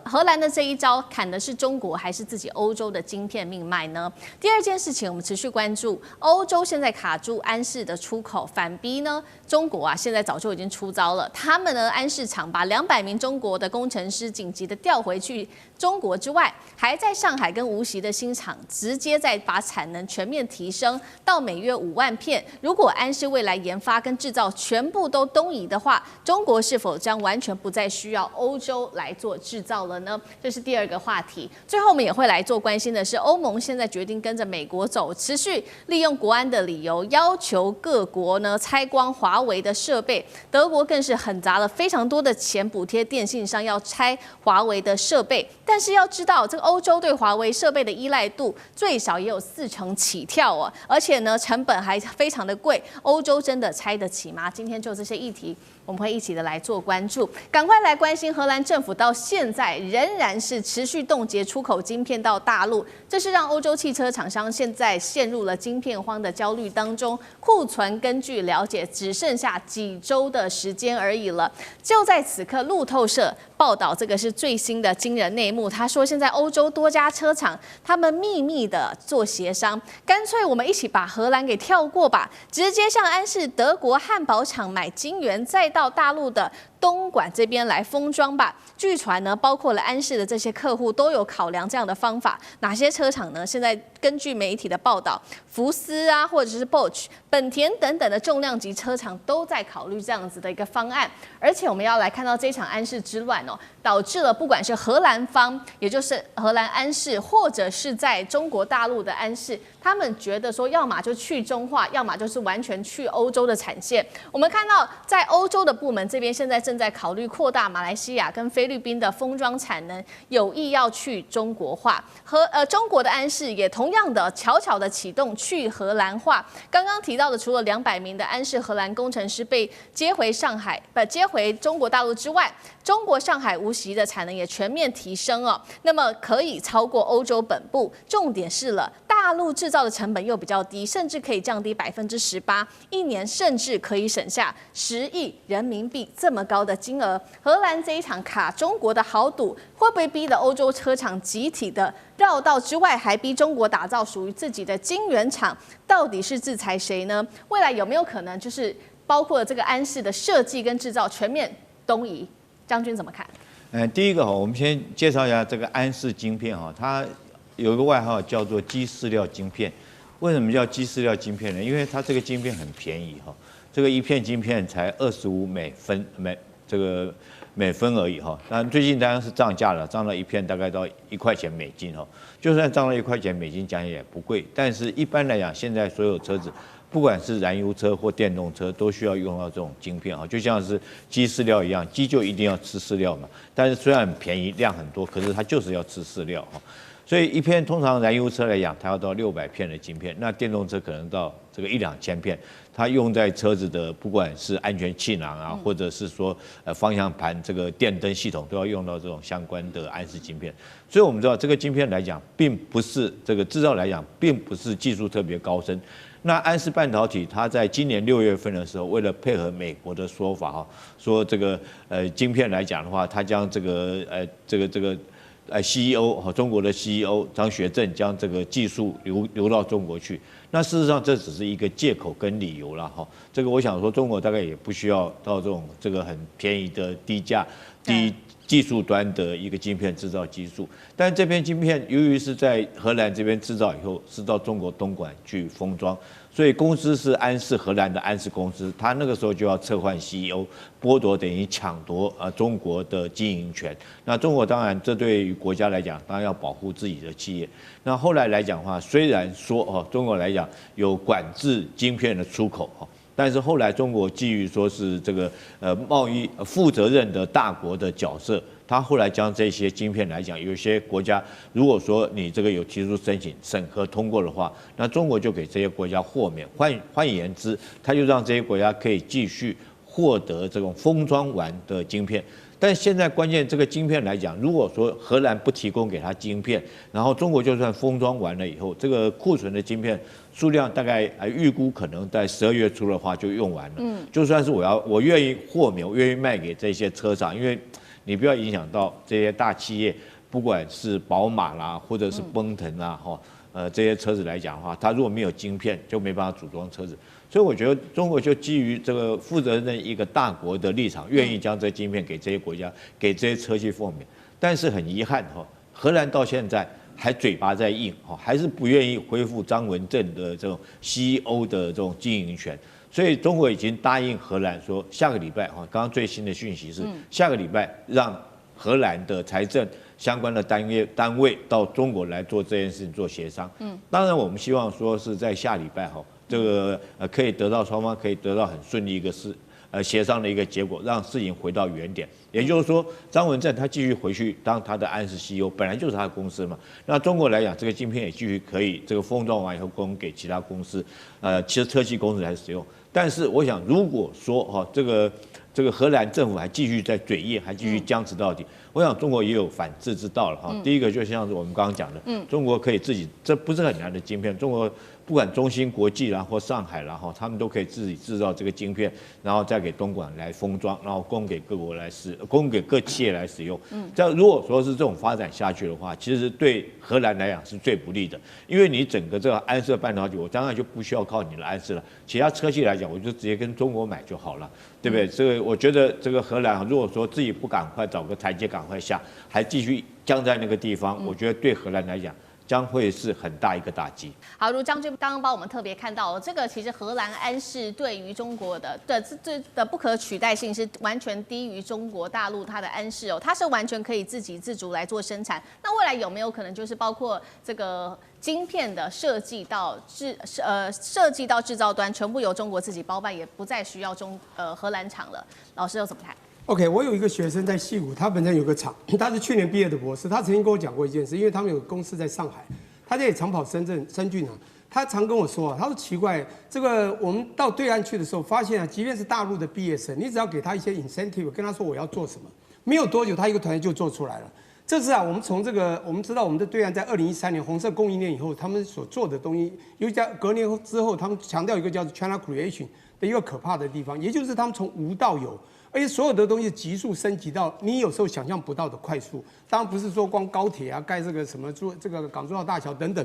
荷兰的这一招砍的是中国还是自己欧洲的晶片命脉呢？第二件事情，我们持续关注欧洲现在卡住安氏的出口，反逼呢中国现在早就已经出招了。他们呢安氏厂把200名中国的工程师紧急的调回去中国之外，还在上海跟无锡的新厂直接再把产能全面提升到每月5万片。如果安氏未来研发跟制造全部都东移的话，中国是否将完全不再需要欧洲来做制造了呢？这是第二个话题。最后我们也会来做关心的是，欧盟现在决定跟着美国走，持续利用国安的理由要求各国呢拆光华为的设备。德国更是狠砸了非常多的钱补贴电信商要拆华为的设备。但是要知道，这个欧洲对华为设备的依赖度最少也有40%起跳而且呢成本还非常的贵，欧洲真的拆得起吗？今天就这些议题，我们会一起的来做关注。赶快来关心荷兰政府到现在仍然是持续冻结出口晶片到大陆，这是让欧洲汽车厂商现在陷入了晶片荒的焦虑当中。库存根据了解只剩下几周的时间而已了。就在此刻，路透社报道这个是最新的惊人内幕，他说现在欧洲多家车厂他们秘密的做协商，干脆我们一起把荷兰给跳过吧，直接向安氏德国汉堡厂买晶圆，再到大陆的东莞这边来封装吧。据传呢，包括了安氏的这些客户都有考量这样的方法。哪些车厂呢？现在根据媒体的报道，福斯或者是 Bosch、本田等等的重量级车厂都在考虑这样子的一个方案。而且我们要来看到这场安氏之乱导致了不管是荷兰方，也就是荷兰安氏，或者是在中国大陆的安氏，他们觉得说，要么就去中化，要么就是完全去欧洲的产线。我们看到在欧洲的部门这边，现在正正在考虑扩大马来西亚跟菲律宾的封装产能，有意要去中国化。中国的安氏也同样的悄悄的启动去荷兰化。刚刚提到的，除了200名的安氏荷兰工程师被接回中国大陆之外，中国上海无锡的产能也全面提升哦，那么可以超过欧洲本部。重点是了，大陆制造的成本又比较低，甚至可以降低18%，一年甚至可以省下10亿人民币这么高的金额。荷兰这一场卡中国的豪赌，会不会逼得欧洲车厂集体的绕道之外，还逼中国打造属于自己的晶圆厂？到底是制裁谁呢？未来有没有可能就是包括这个安氏的设计跟制造全面东移？将军怎么看？第一个我们先介绍一下这个安氏晶片它有一个外号叫做鸡饲料晶片。为什么叫鸡饲料晶片呢？因为它这个晶片很便宜这个一片晶片才25美分而已当然最近当然是涨价了，涨到一片大概到1块钱美金就算涨到1块钱美金，讲也不贵。但是一般来讲，现在所有车子，不管是燃油车或电动车，都需要用到这种晶片就像是鸡饲料一样，鸡就一定要吃饲料嘛。但是虽然很便宜，量很多，可是它就是要吃饲料所以一片通常燃油车来讲，它要到600片的晶片，那电动车可能到这个1-2千片。它用在车子的不管是安全气囊或者是说方向盘这个电灯系统，都要用到这种相关的安氏晶片。所以我们知道这个晶片来讲，并不是这个制造来讲，并不是技术特别高深。那安氏半导体，它在今年6月份的时候，为了配合美国的说法说这个晶片来讲的话，它将这个CEO 中国的 CEO 张学正将这个技术流到中国去。那事实上这只是一个借口跟理由啦这个我想说中国大概也不需要到这个很便宜的低技术端的一个晶片制造技术，但这片晶片由于是在荷兰这边制造以后，是到中国东莞去封装，所以公司是安氏荷兰的安氏公司，他那个时候就要撤换 CEO， 剥夺等于抢夺中国的经营权。那中国当然这对于国家来讲，当然要保护自己的企业。那后来来讲的话，虽然说中国来讲有管制晶片的出口但是后来中国基于说是这个贸易负责任的大国的角色，他后来将这些晶片来讲，有些国家如果说你这个有提出申请审核通过的话，那中国就给这些国家豁免。换言之，他就让这些国家可以继续获得这种封装完的晶片。但现在关键这个晶片来讲，如果说荷兰不提供给他晶片，然后中国就算封装完了以后，这个库存的晶片数量大概预估可能在12月初的话就用完了。就算是我愿意豁免，我愿意卖给这些车厂，因为你不要影响到这些大企业，不管是宝马啦，或者是奔腾啦，这些车子来讲的话，它如果没有晶片，就没办法组装车子。所以我觉得中国就基于这个负责任一个大国的立场，愿意将这晶片给这些国家，给这些车去豁免。但是很遗憾荷兰到现在还嘴巴在硬还是不愿意恢复张文正的这种 CEO 的这种经营权。所以中国已经答应荷兰说，下个礼拜刚刚最新的讯息是，下个礼拜让荷兰的财政相关的单位到中国来做这件事情做协商。当然我们希望说是在下礼拜这个可以得到双方可以得到很顺利一个协商的一个结果，让事情回到原点。也就是说，张文正他继续回去当他的安氏 CEO， 本来就是他的公司嘛。那中国来讲，这个晶片也继续可以这个封装完以后供给其他公司，其实车企公司来使用。但是我想，如果说这个荷兰政府还继续在嘴硬，还继续僵持到底，我想中国也有反制之道了第一个就像是我们刚刚讲的，中国可以自己，这不是很难的晶片，中国不管中芯国际啦或上海啦他们都可以自己制造这个晶片，然后再给东莞来封装，然后供给各企业来使用。这样如果说是这种发展下去的话，其实对荷兰来讲是最不利的，因为你整个这个安氏半导体，我当然就不需要靠你的安氏了，其他车企来讲，我就直接跟中国买就好了，对不对？这个我觉得这个荷兰如果说自己不赶快找个台阶赶快下，还继续僵在那个地方，我觉得对荷兰来讲将会是很大一个打击。好，如将军刚刚帮我们特别看到，这个其实荷兰安氏对于中国的不可取代性是完全低于中国大陆它的安氏它是完全可以自给自足来做生产。那未来有没有可能就是包括这个晶片的设计到制造端全部由中国自己包办，也不再需要荷兰厂了？老师又怎么看？ OK， 我有一个学生在矽谷，他本身有个厂，他是去年毕业的博士，他曾经跟我讲过一件事，因为他们有个公司在上海，他在长跑深圳啊，他常跟我说啊，他说奇怪，这个我们到对岸去的时候，发现啊，即便是大陆的毕业生，你只要给他一些 incentive， 跟他说我要做什么，没有多久，他一个团队就做出来了。这次啊，我们从这个，我们知道我们的对岸在2013年红色供应链以后，他们所做的东西，尤其在隔年之后，他们强调一个叫做 China Creation 的一个可怕的地方，也就是他们从无到有。而且所有的东西急速升级到你有时候想象不到的快速，当然不是说光高铁啊、盖这个什么这个港珠澳大桥等等，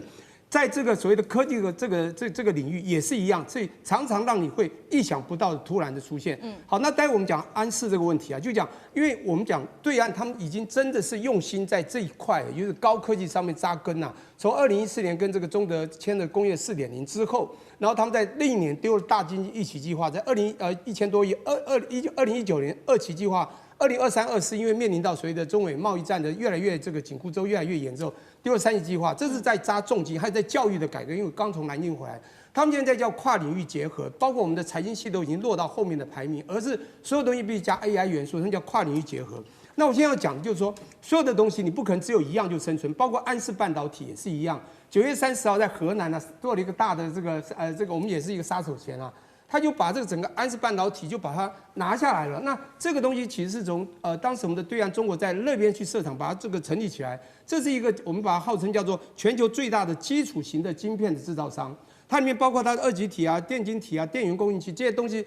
在这个所谓的科技的这个领域也是一样，所以常常让你会意想不到的突然的出现。好，那待会我们讲安适这个问题啊，就讲，因为我们讲对岸他们已经真的是用心在这一块，也就是高科技上面扎根啊。从2014年跟这个中德签的工业4.0之后。然后他们在另一年丢了大经济一期计划，在1000多亿，2019年2期计划，2023、24因为面临到所谓的中美贸易战的越来越这个紧箍咒越来越严重，丢了3期计划，这是在扎重金，还有在教育的改革，因为我刚从南京回来，他们现在叫跨领域结合，包括我们的财经系都已经落到后面的排名，而是所有东西必须加 AI 元素，那叫跨领域结合。那我现在要讲的就是说，所有的东西你不可能只有一样就生存，包括安氏半导体也是一样。9月30号在河南呢做了一个大的这个我们也是一个杀手锏啊，他就把这个整个安氏半导体就把它拿下来了。那这个东西其实是从当时我们的对岸中国在那边去设厂把它这个成立起来，这是一个我们把它号称叫做全球最大的基础型的晶片的制造商。它里面包括它的二极体啊、电晶体啊、电源供应器这些东西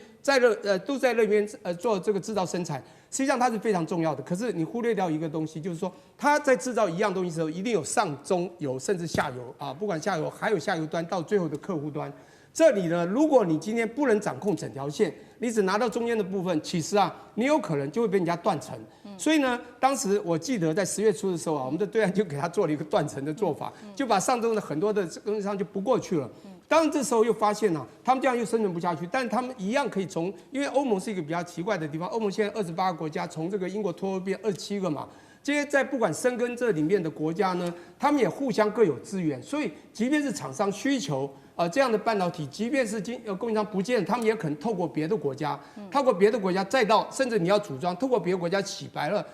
都在那边做这个制造生产。实际上它是非常重要的，可是你忽略掉一个东西，就是说它在制造一样东西的时候，一定有上中游甚至下游啊，不管下游还有下游端到最后的客户端。这里呢，如果你今天不能掌控整条线，你只拿到中间的部分，其实啊，你有可能就会被人家断层。所以呢，当时我记得在10月初的时候啊，我们的对岸就给他做了一个断层的做法，就把上中的很多的供应商就不过去了。当然这时候又发现他们这样又生存不下去，但他们一样可以从，因为欧盟是一个比较奇怪的地方，欧盟现在28个国家，从这个英国脱欧变27个嘛，这些在不管深耕这里面的国家呢，他们也互相各有资源，所以即便是厂商需求这样的半导体，即便是供应商不见，他们也可能透过别的国家，再到甚至你要组装，透过别的国家洗白了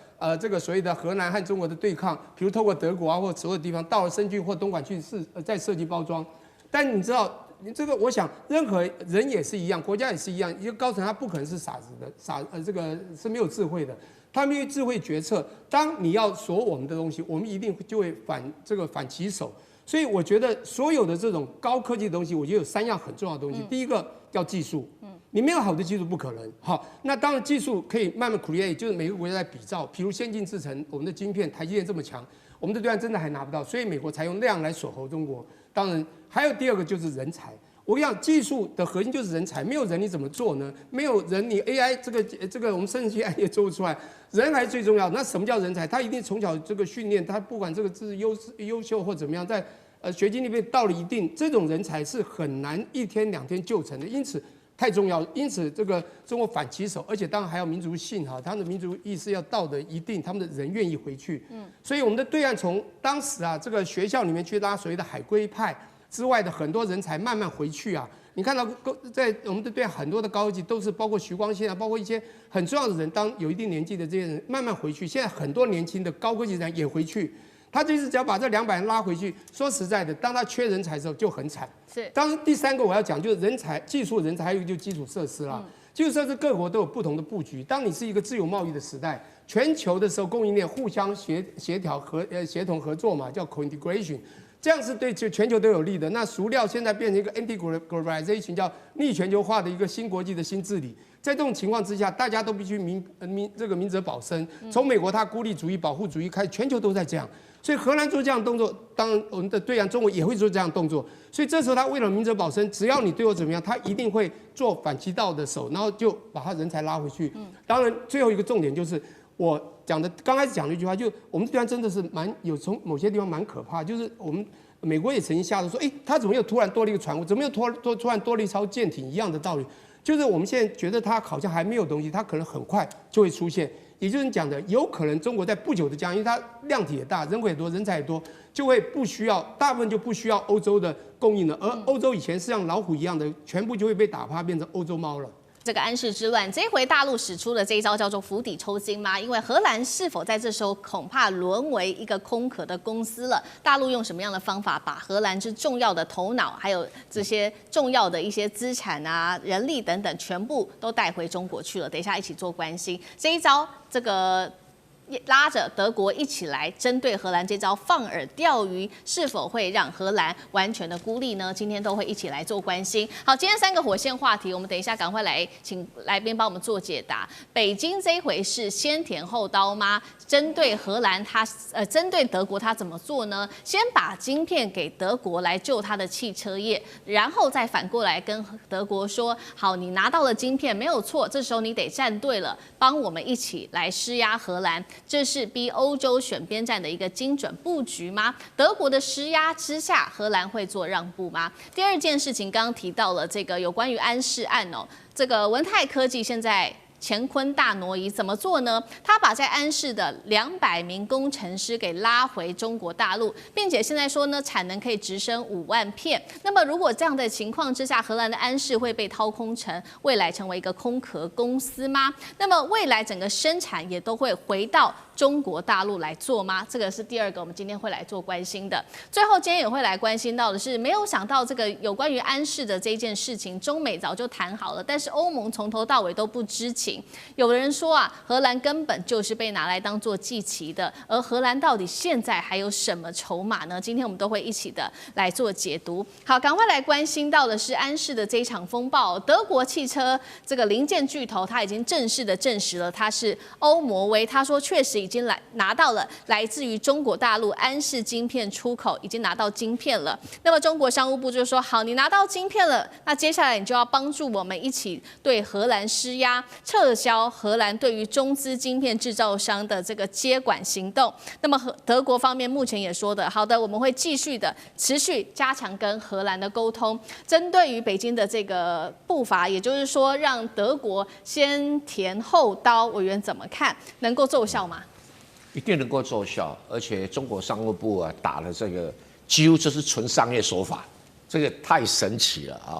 这个所谓的荷兰和中国的对抗，比如透过德国啊或所有地方到了深圳或东莞去再设计包装。但你知道，这个我想，任何人也是一样，国家也是一样。一个高层他不可能是傻子的，这个是没有智慧的。他没有智慧决策。当你要锁我们的东西，我们一定就会反其手。所以我觉得所有的这种高科技的东西，我觉得有3样很重要的东西。第一个叫技术，你没有好的技术不可能。好，那当然技术可以慢慢 create， 就是每个国家在比照。比如先进制程，我们的晶片，台积电这么强，我们的对岸真的还拿不到，所以美国才用那样来锁喉中国。当然，还有第二个就是人才。我跟你讲，技术的核心就是人才，没有人你怎么做呢？没有人，你 AI 这个我们生成 AI 也做不出来，人还是最重要的。那什么叫人才？他一定从小这个训练，他不管这个是优秀或怎么样，在学经历面到了一定，这种人才是很难1天2天就成的，因此太重要。因此这个中国反其手，而且当然还有民族性哈，他们的民族意识要到的一定，他们的人愿意回去。所以我们的对岸从当时这个学校里面去拉所谓的海归派之外的很多人才慢慢回去啊，你看到在我们的对岸很多的高科技都是包括徐光宪啊，包括一些很重要的人，当有一定年纪的这些人慢慢回去，现在很多年轻的高科技人也回去。他这次只要把这200人拉回去，说实在的，当他缺人才的时候就很惨。是。当然第3个我要讲就是人才、技术人才，还有一个就是基础设施啦。基础设施各国都有不同的布局。当你是一个自由贸易的时代，全球的时候供应链互相协调协同合作嘛，叫 co-integration。这样是对全球都有利的。那熟料现在变成一个 anti-globalization， 叫逆全球化的一个新国际的新治理。在这种情况之下，大家都必须明哲保身。从美国他孤立主义、保护主义开始，全球都在这样。所以荷兰做这样的动作，当然我们的对岸中国也会做这样的动作。所以这时候他为了明哲保身，只要你对我怎么样，他一定会做反其道的手，然后就把他人才拉回去。当然最后一个重点就是我讲的刚开始讲的一句话，就我们对岸真的是从某些地方蛮可怕，就是我们美国也曾经吓得说，他怎么又突然多了一个船坞，怎么又突然多了一艘舰艇一样的道理，就是我们现在觉得它好像还没有东西，它可能很快就会出现。也就是你讲的，有可能中国在不久的将来，因为它量体也大，人口也多，人才也多，就会不需要，大部分就不需要欧洲的供应了，而欧洲以前是像老虎一样的，全部就会被打趴变成欧洲猫了。这个安氏之乱，这一回大陆使出了这一招叫做釜底抽薪吗？因为荷兰是否在这时候恐怕沦为一个空壳的公司了？大陆用什么样的方法把荷兰之重要的头脑，还有这些重要的一些资产啊、人力等等，全部都带回中国去了？等一下一起做关心这一招，这个。拉着德国一起来针对荷兰这招放饵钓鱼，是否会让荷兰完全的孤立呢？今天都会一起来做关心。好，今天3个火线话题，我们等一下赶快来请来宾帮我们做解答。北京这一回是先甜后刀吗？针对荷兰针对德国，他怎么做呢？先把晶片给德国来救他的汽车业，然后再反过来跟德国说：好，你拿到了晶片没有错，这时候你得站队了，帮我们一起来施压荷兰。这是逼欧洲选边站的一个精准布局吗？德国的施压之下，荷兰会做让步吗？第二件事情，刚刚提到了这个有关于安氏案哦，这个文泰科技现在乾坤大挪移，怎么做呢？他把在安氏的200名工程师给拉回中国大陆，并且现在说呢，产能可以直升5万片。那么如果这样的情况之下，荷兰的安氏会被掏空成未来成为一个空壳公司吗？那么未来整个生产也都会回到中国大陆来做吗？这个是第二个我们今天会来做关心的。最后今天也会来关心到的是，没有想到这个有关于安氏的这件事情，中美早就谈好了，但是欧盟从头到尾都不知情。有人说啊，荷兰根本就是被拿来当做祭旗的，而荷兰到底现在还有什么筹码呢？今天我们都会一起的来做解读。好，赶快来关心到的是安氏的这一场风暴。德国汽车这个零件巨头，他已经正式的证实了他是欧摩威，他说确实已经拿到了来自于中国大陆安氏晶片出口，已经拿到晶片了。那么中国商务部就说，好，你拿到晶片了，那接下来你就要帮助我们一起对荷兰施压，撤销荷兰对于中资晶片制造商的这个接管行动。那么德国方面目前也说的，好的，我们会继续的持续加强跟荷兰的沟通。针对于北京的这个步伐，也就是说让德国先甜后刀，委员怎么看？能够奏效吗？一定能够奏效，而且中国商务部啊打了这个，几乎就是纯商业手法，这个太神奇了啊！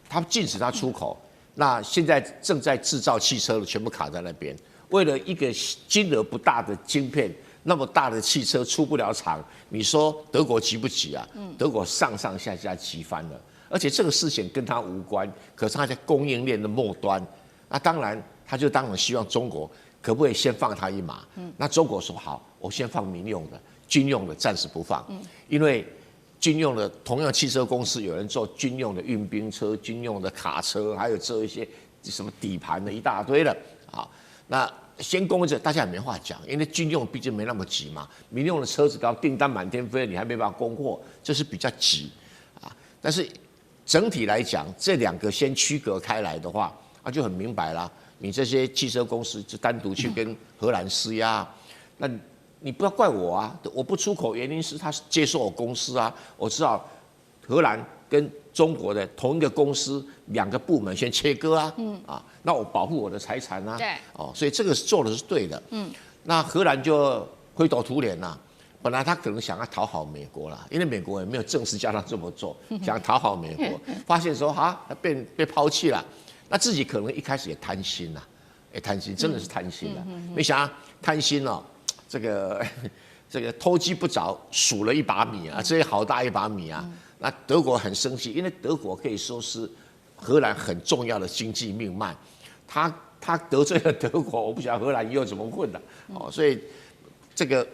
他禁止它出口。那现在正在制造汽车的全部卡在那边，为了一个金额不大的晶片，那么大的汽车出不了厂，你说德国急不急啊？德国上上下下急翻了，而且这个事情跟他无关，可是他在供应链的末端，那当然他就当然希望中国可不可以先放他一马？那中国说好，我先放民用的，军用的暂时不放，因为军用的同样汽车公司有人做军用的运兵车、军用的卡车，还有做一些什么底盘的一大堆的啊。那先供着大家也没话讲，因为军用毕竟没那么急嘛。民用的车子刚订单满天飞，你还没办法供货，这是比较急啊。但是整体来讲，这两个先区隔开来的话，那就很明白啦。你这些汽车公司就单独去跟荷兰施压，那你不要怪我啊！我不出口原因是他接受我公司啊，我知道荷兰跟中国的同一个公司2个部门先切割啊，那我保护我的财产啊，对，所以这个做的是对的，那荷兰就灰头土脸啦。本来他可能想要讨好美国啦，因为美国也没有正式叫他这么做，想讨好美国，发现说被抛弃了，那自己可能一开始也贪心啦，贪心真的是贪心啦，没想到贪心哦。这个偷鸡不着，数了一把米啊，这也好大一把米啊。那德国很生气，因为德国可以说是荷兰很重要的经济命脉，他得罪了德国，我不晓得荷兰以后怎么混的哦。所以这个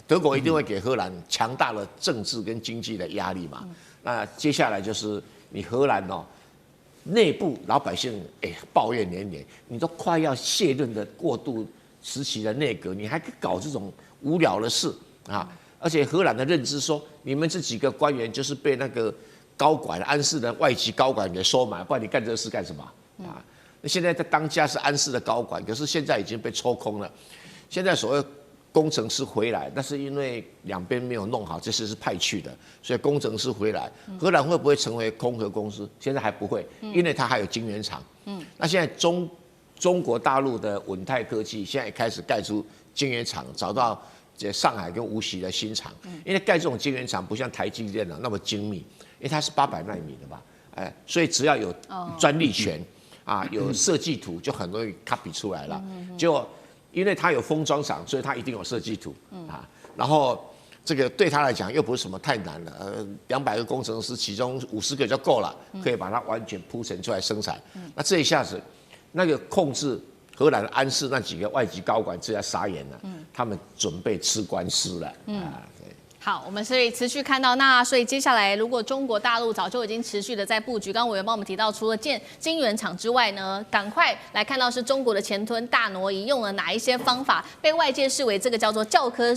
德国一定会给荷兰强大的政治跟经济的压力嘛。那接下来就是你荷兰哦，内部老百姓抱怨连连，你都快要卸任的过渡时期的内阁，你还搞这种无聊的事啊！而且荷兰的认知说，你们这几个官员就是被那个高管安氏的外籍高管给收买，不然你干这个事干什么啊？那现在在当家是安氏的高管，可是现在已经被抽空了。现在所谓工程师回来，那是因为两边没有弄好，这次是派去的，所以工程师回来，荷兰会不会成为空壳公司？现在还不会，因为它还有晶圆厂。那现在中国大陆的稳泰科技现在也开始盖出晶圆厂，找到上海跟无锡的新厂。因为盖这种晶圆厂不像台积电那么精密，因为它是800奈米的吧，所以只要有专利权啊，有设计图，就很容易 copy 出来了。就因为它有封装厂，所以它一定有设计图啊。然后这个对他来讲又不是什么太难了，200个工程师，其中50个就够了，可以把它完全铺陈出来生产。那这一下子，那个控制荷兰安氏那几个外籍高管这下傻眼了，他们准备吃官司了啊。好，我们所以持续看到，那所以接下来如果中国大陆早就已经持续的在布局，刚刚委员帮我们提到，除了建晶圆厂之外呢，赶快来看到是中国的前吞大挪移用了哪一些方法，被外界视为这个叫做教科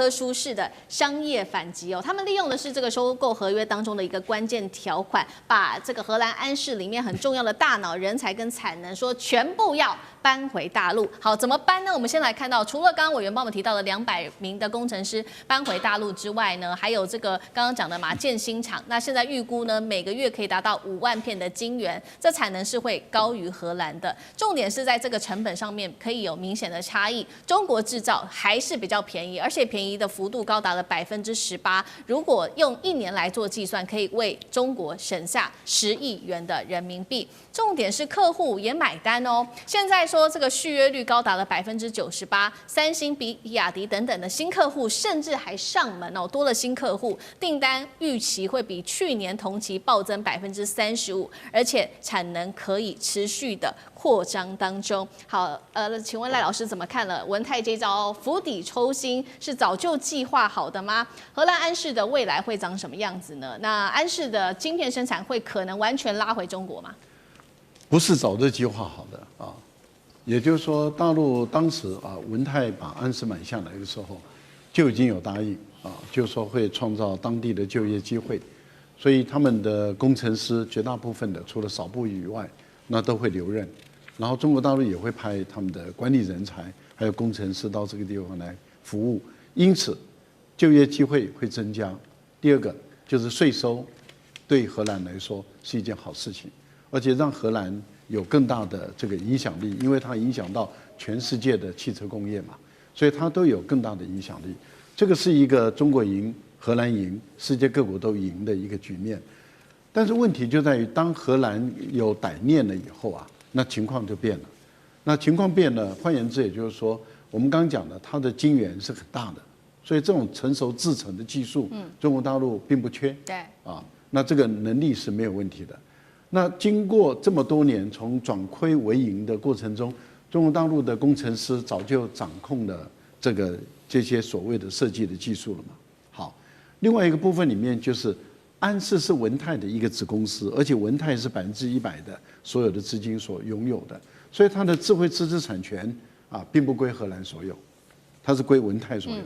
书式的商业反击哦。他们利用的是这个收购合约当中的一个关键条款，把这个荷兰安氏里面很重要的大脑、人才跟产能说全部要搬回大陆。好，怎么搬呢？我们先来看到，除了刚刚委员帮我们提到的200名的工程师搬回大陆之外呢，还有这个刚刚讲的嘛建新厂，那现在预估呢每个月可以达到5万片的晶圆，这产能是会高于荷兰的。重点是在这个成本上面可以有明显的差异，中国制造还是比较便宜，而且便宜的幅度高达了18%。如果用1年来做计算，可以为中国省下10亿元的人民币。重点是客户也买单哦。现在说这个续约率高达了98%，三星、比亚迪等等的新客户甚至还上门哦，多了新客户，订单预期会比去年同期暴增35%，而且产能可以持续的扩张当中。好，请问赖老师怎么看了文泰这招釜底抽薪是早就计划好的吗？荷兰安氏的未来会长什么样子呢？那安氏的晶片生产会可能完全拉回中国吗？不是早就计划好的啊，也就是说，大陆当时文泰把安氏买下来的时候，就已经有答应就是说会创造当地的就业机会，所以他们的工程师绝大部分的，除了少部以外，那都会留任，然后中国大陆也会派他们的管理人才还有工程师到这个地方来服务，因此就业机会会增加。第二个就是税收，对荷兰来说是一件好事情。而且让荷兰有更大的这个影响力，因为它影响到全世界的汽车工业嘛，所以它都有更大的影响力。这个是一个中国赢、荷兰赢、世界各国都赢的一个局面。但是问题就在于，当荷兰有歹念了以后那情况就变了。那情况变了，换言之，也就是说，我们刚刚讲的，它的晶圆是很大的，所以这种成熟制程的技术，中国大陆并不缺。对那这个能力是没有问题的。那经过这么多年从转亏为盈的过程中，中国大陆的工程师早就掌控了这些所谓的设计的技术了嘛。好，另外一个部分里面就是安氏是文泰的一个子公司，而且文泰是100%的所有的资金所拥有的，所以它的智慧知识产权并不归荷兰所有，它是归文泰所有。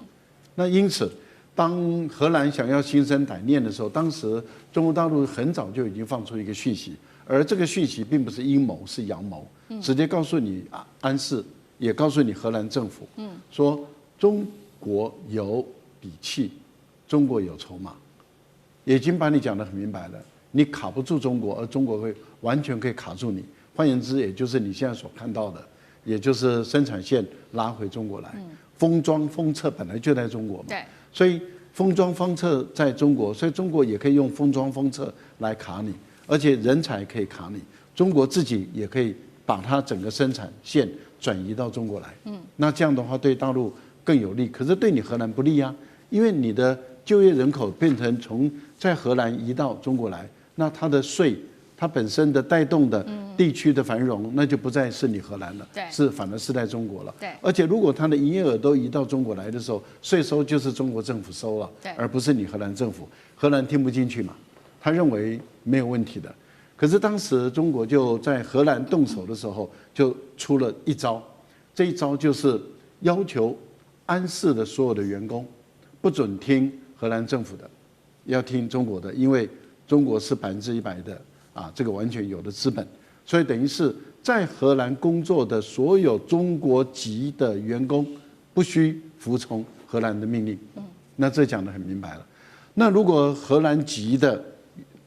那因此，当荷兰想要心生歹念的时候，当时中国大陆很早就已经放出一个讯息，而这个讯息并不是阴谋，是阳谋，直接告诉你安氏，也告诉你荷兰政府，说中国有底气，中国有筹码，已经把你讲得很明白了，你卡不住中国，而中国会完全可以卡住你。换言之，也就是你现在所看到的，也就是生产线拉回中国来，封装封测本来就在中国嘛。对。所以封装封测在中国，所以中国也可以用封装封测来卡你，而且人才可以卡你，中国自己也可以把它整个生产线转移到中国来。那这样的话对大陆更有利，可是对你荷兰不利因为你的就业人口变成从在荷兰移到中国来，那它的税，它本身的带动的地区的繁荣，那就不再是你荷兰了，反而是在中国了。对，而且如果它的营业额都移到中国来的时候，税收就是中国政府收了，而不是你荷兰政府。荷兰听不进去嘛，他认为没有问题的。可是当时中国就在荷兰动手的时候，就出了一招，这一招就是要求安氏的所有的员工不准听荷兰政府的，要听中国的，因为中国是100%的这个完全有的资本，所以等于是在荷兰工作的所有中国籍的员工不需服从荷兰的命令。那这讲得很明白了。那如果荷兰籍的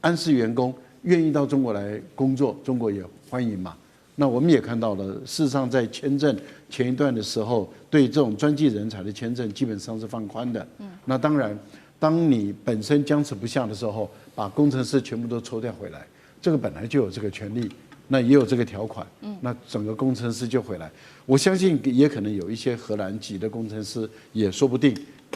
安氏员工愿意到中国来工作，中国也欢迎嘛。那我们也看到了，事实上在签证前一段的时候，对这种专技人才的签证基本上是放宽的。那当然，当你本身僵持不下的时候，把工程师全部都抽调回来，这个本来就有这个权利，那也有这个条款，那整个工程师就回来。我相信也可能有一些荷兰籍的工程师，也说不定，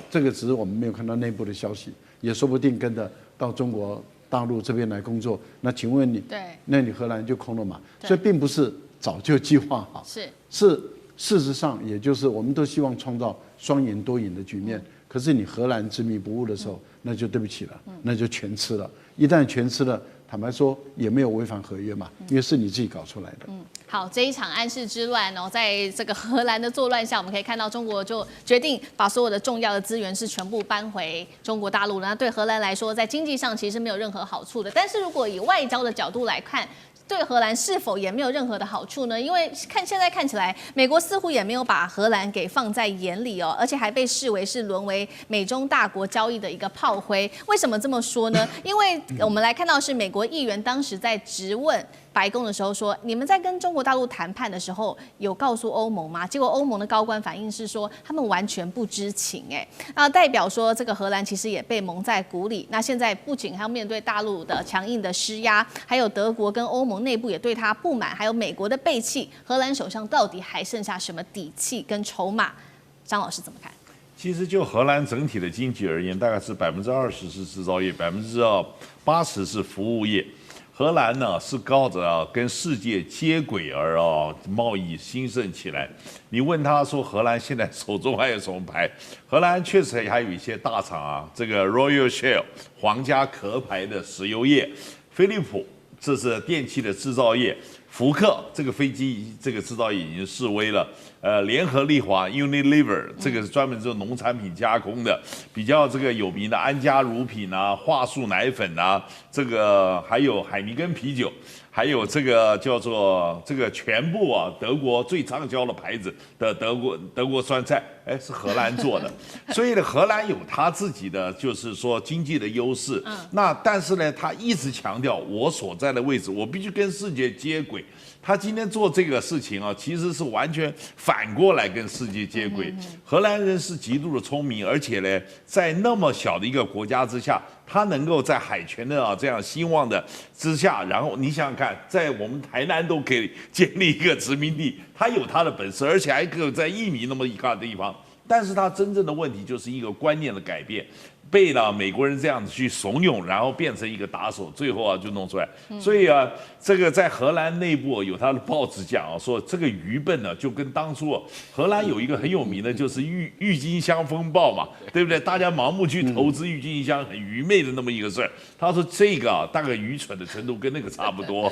这个只是我们没有看到内部的消息，也说不定跟着到中国大陆这边来工作。那请问你，那你荷兰就空了嘛？所以并不是早就计划好，是事实上，也就是我们都希望创造双赢多赢的局面。可是你荷兰执迷不悟的时候，那就对不起了，那就全吃了。一旦全吃了，坦白说也没有违反合约嘛，因为是你自己搞出来的。好，这一场安氏之乱哦，在这个荷兰的作乱下，我们可以看到中国就决定把所有的重要的资源是全部搬回中国大陆。那对荷兰来说，在经济上其实没有任何好处的。但是如果以外交的角度来看，对荷兰是否也没有任何的好处呢？因为现在看起来，美国似乎也没有把荷兰给放在眼里哦，而且还被视为是沦为美中大国交易的一个炮灰。为什么这么说呢？因为我们来看到是美国议员当时在质问白宫的时候说，你们在跟中国大陆谈判的时候有告诉欧盟吗？结果欧盟的高官反应是说，他们完全不知情。那代表说这个荷兰其实也被蒙在鼓里。那现在不仅还要面对大陆的强硬的施压，还有德国跟欧盟内部也对他不满，还有美国的背弃，荷兰手上到底还剩下什么底气跟筹码？张老师怎么看？其实就荷兰整体的经济而言，大概是20%是制造业，80%是服务业。荷兰呢是靠着跟世界接轨而贸易兴盛起来。你问他说荷兰现在手中还有什么牌？荷兰确实还有一些大厂啊，这个 Royal Shell 皇家壳牌的石油业，飞利浦这是电器的制造业，福克这个飞机这个制造业已经式微了。联合利华 Unilever 这个是专门做农产品加工的，比较这个有名的安佳乳品啊、桦树奶粉啊，这个还有海尼根啤酒，还有这个叫做这个全部德国最畅销的牌子的德国酸菜，是荷兰做的，所以呢，荷兰有它自己的就是说经济的优势。那但是呢，他一直强调我所在的位置，我必须跟世界接轨。他今天做这个事情其实是完全反过来跟世界接轨。荷兰人是极度的聪明，而且呢，在那么小的一个国家之下，他能够在海权的这样兴旺的之下，然后你想想看，在我们台南都可以建立一个殖民地，他有他的本事，而且还可以在1米那么一个地方。但是他真正的问题就是一个观念的改变。被美国人这样子去怂恿，然后变成一个打手，最后就弄出来。所以这个在荷兰内部有他的报纸讲说这个愚笨呢，就跟当初荷兰有一个很有名的就是郁金香风暴嘛，对不对？大家盲目去投资郁金香，很愚昧的那么一个事儿。他说这个大概愚蠢的程度跟那个差不多。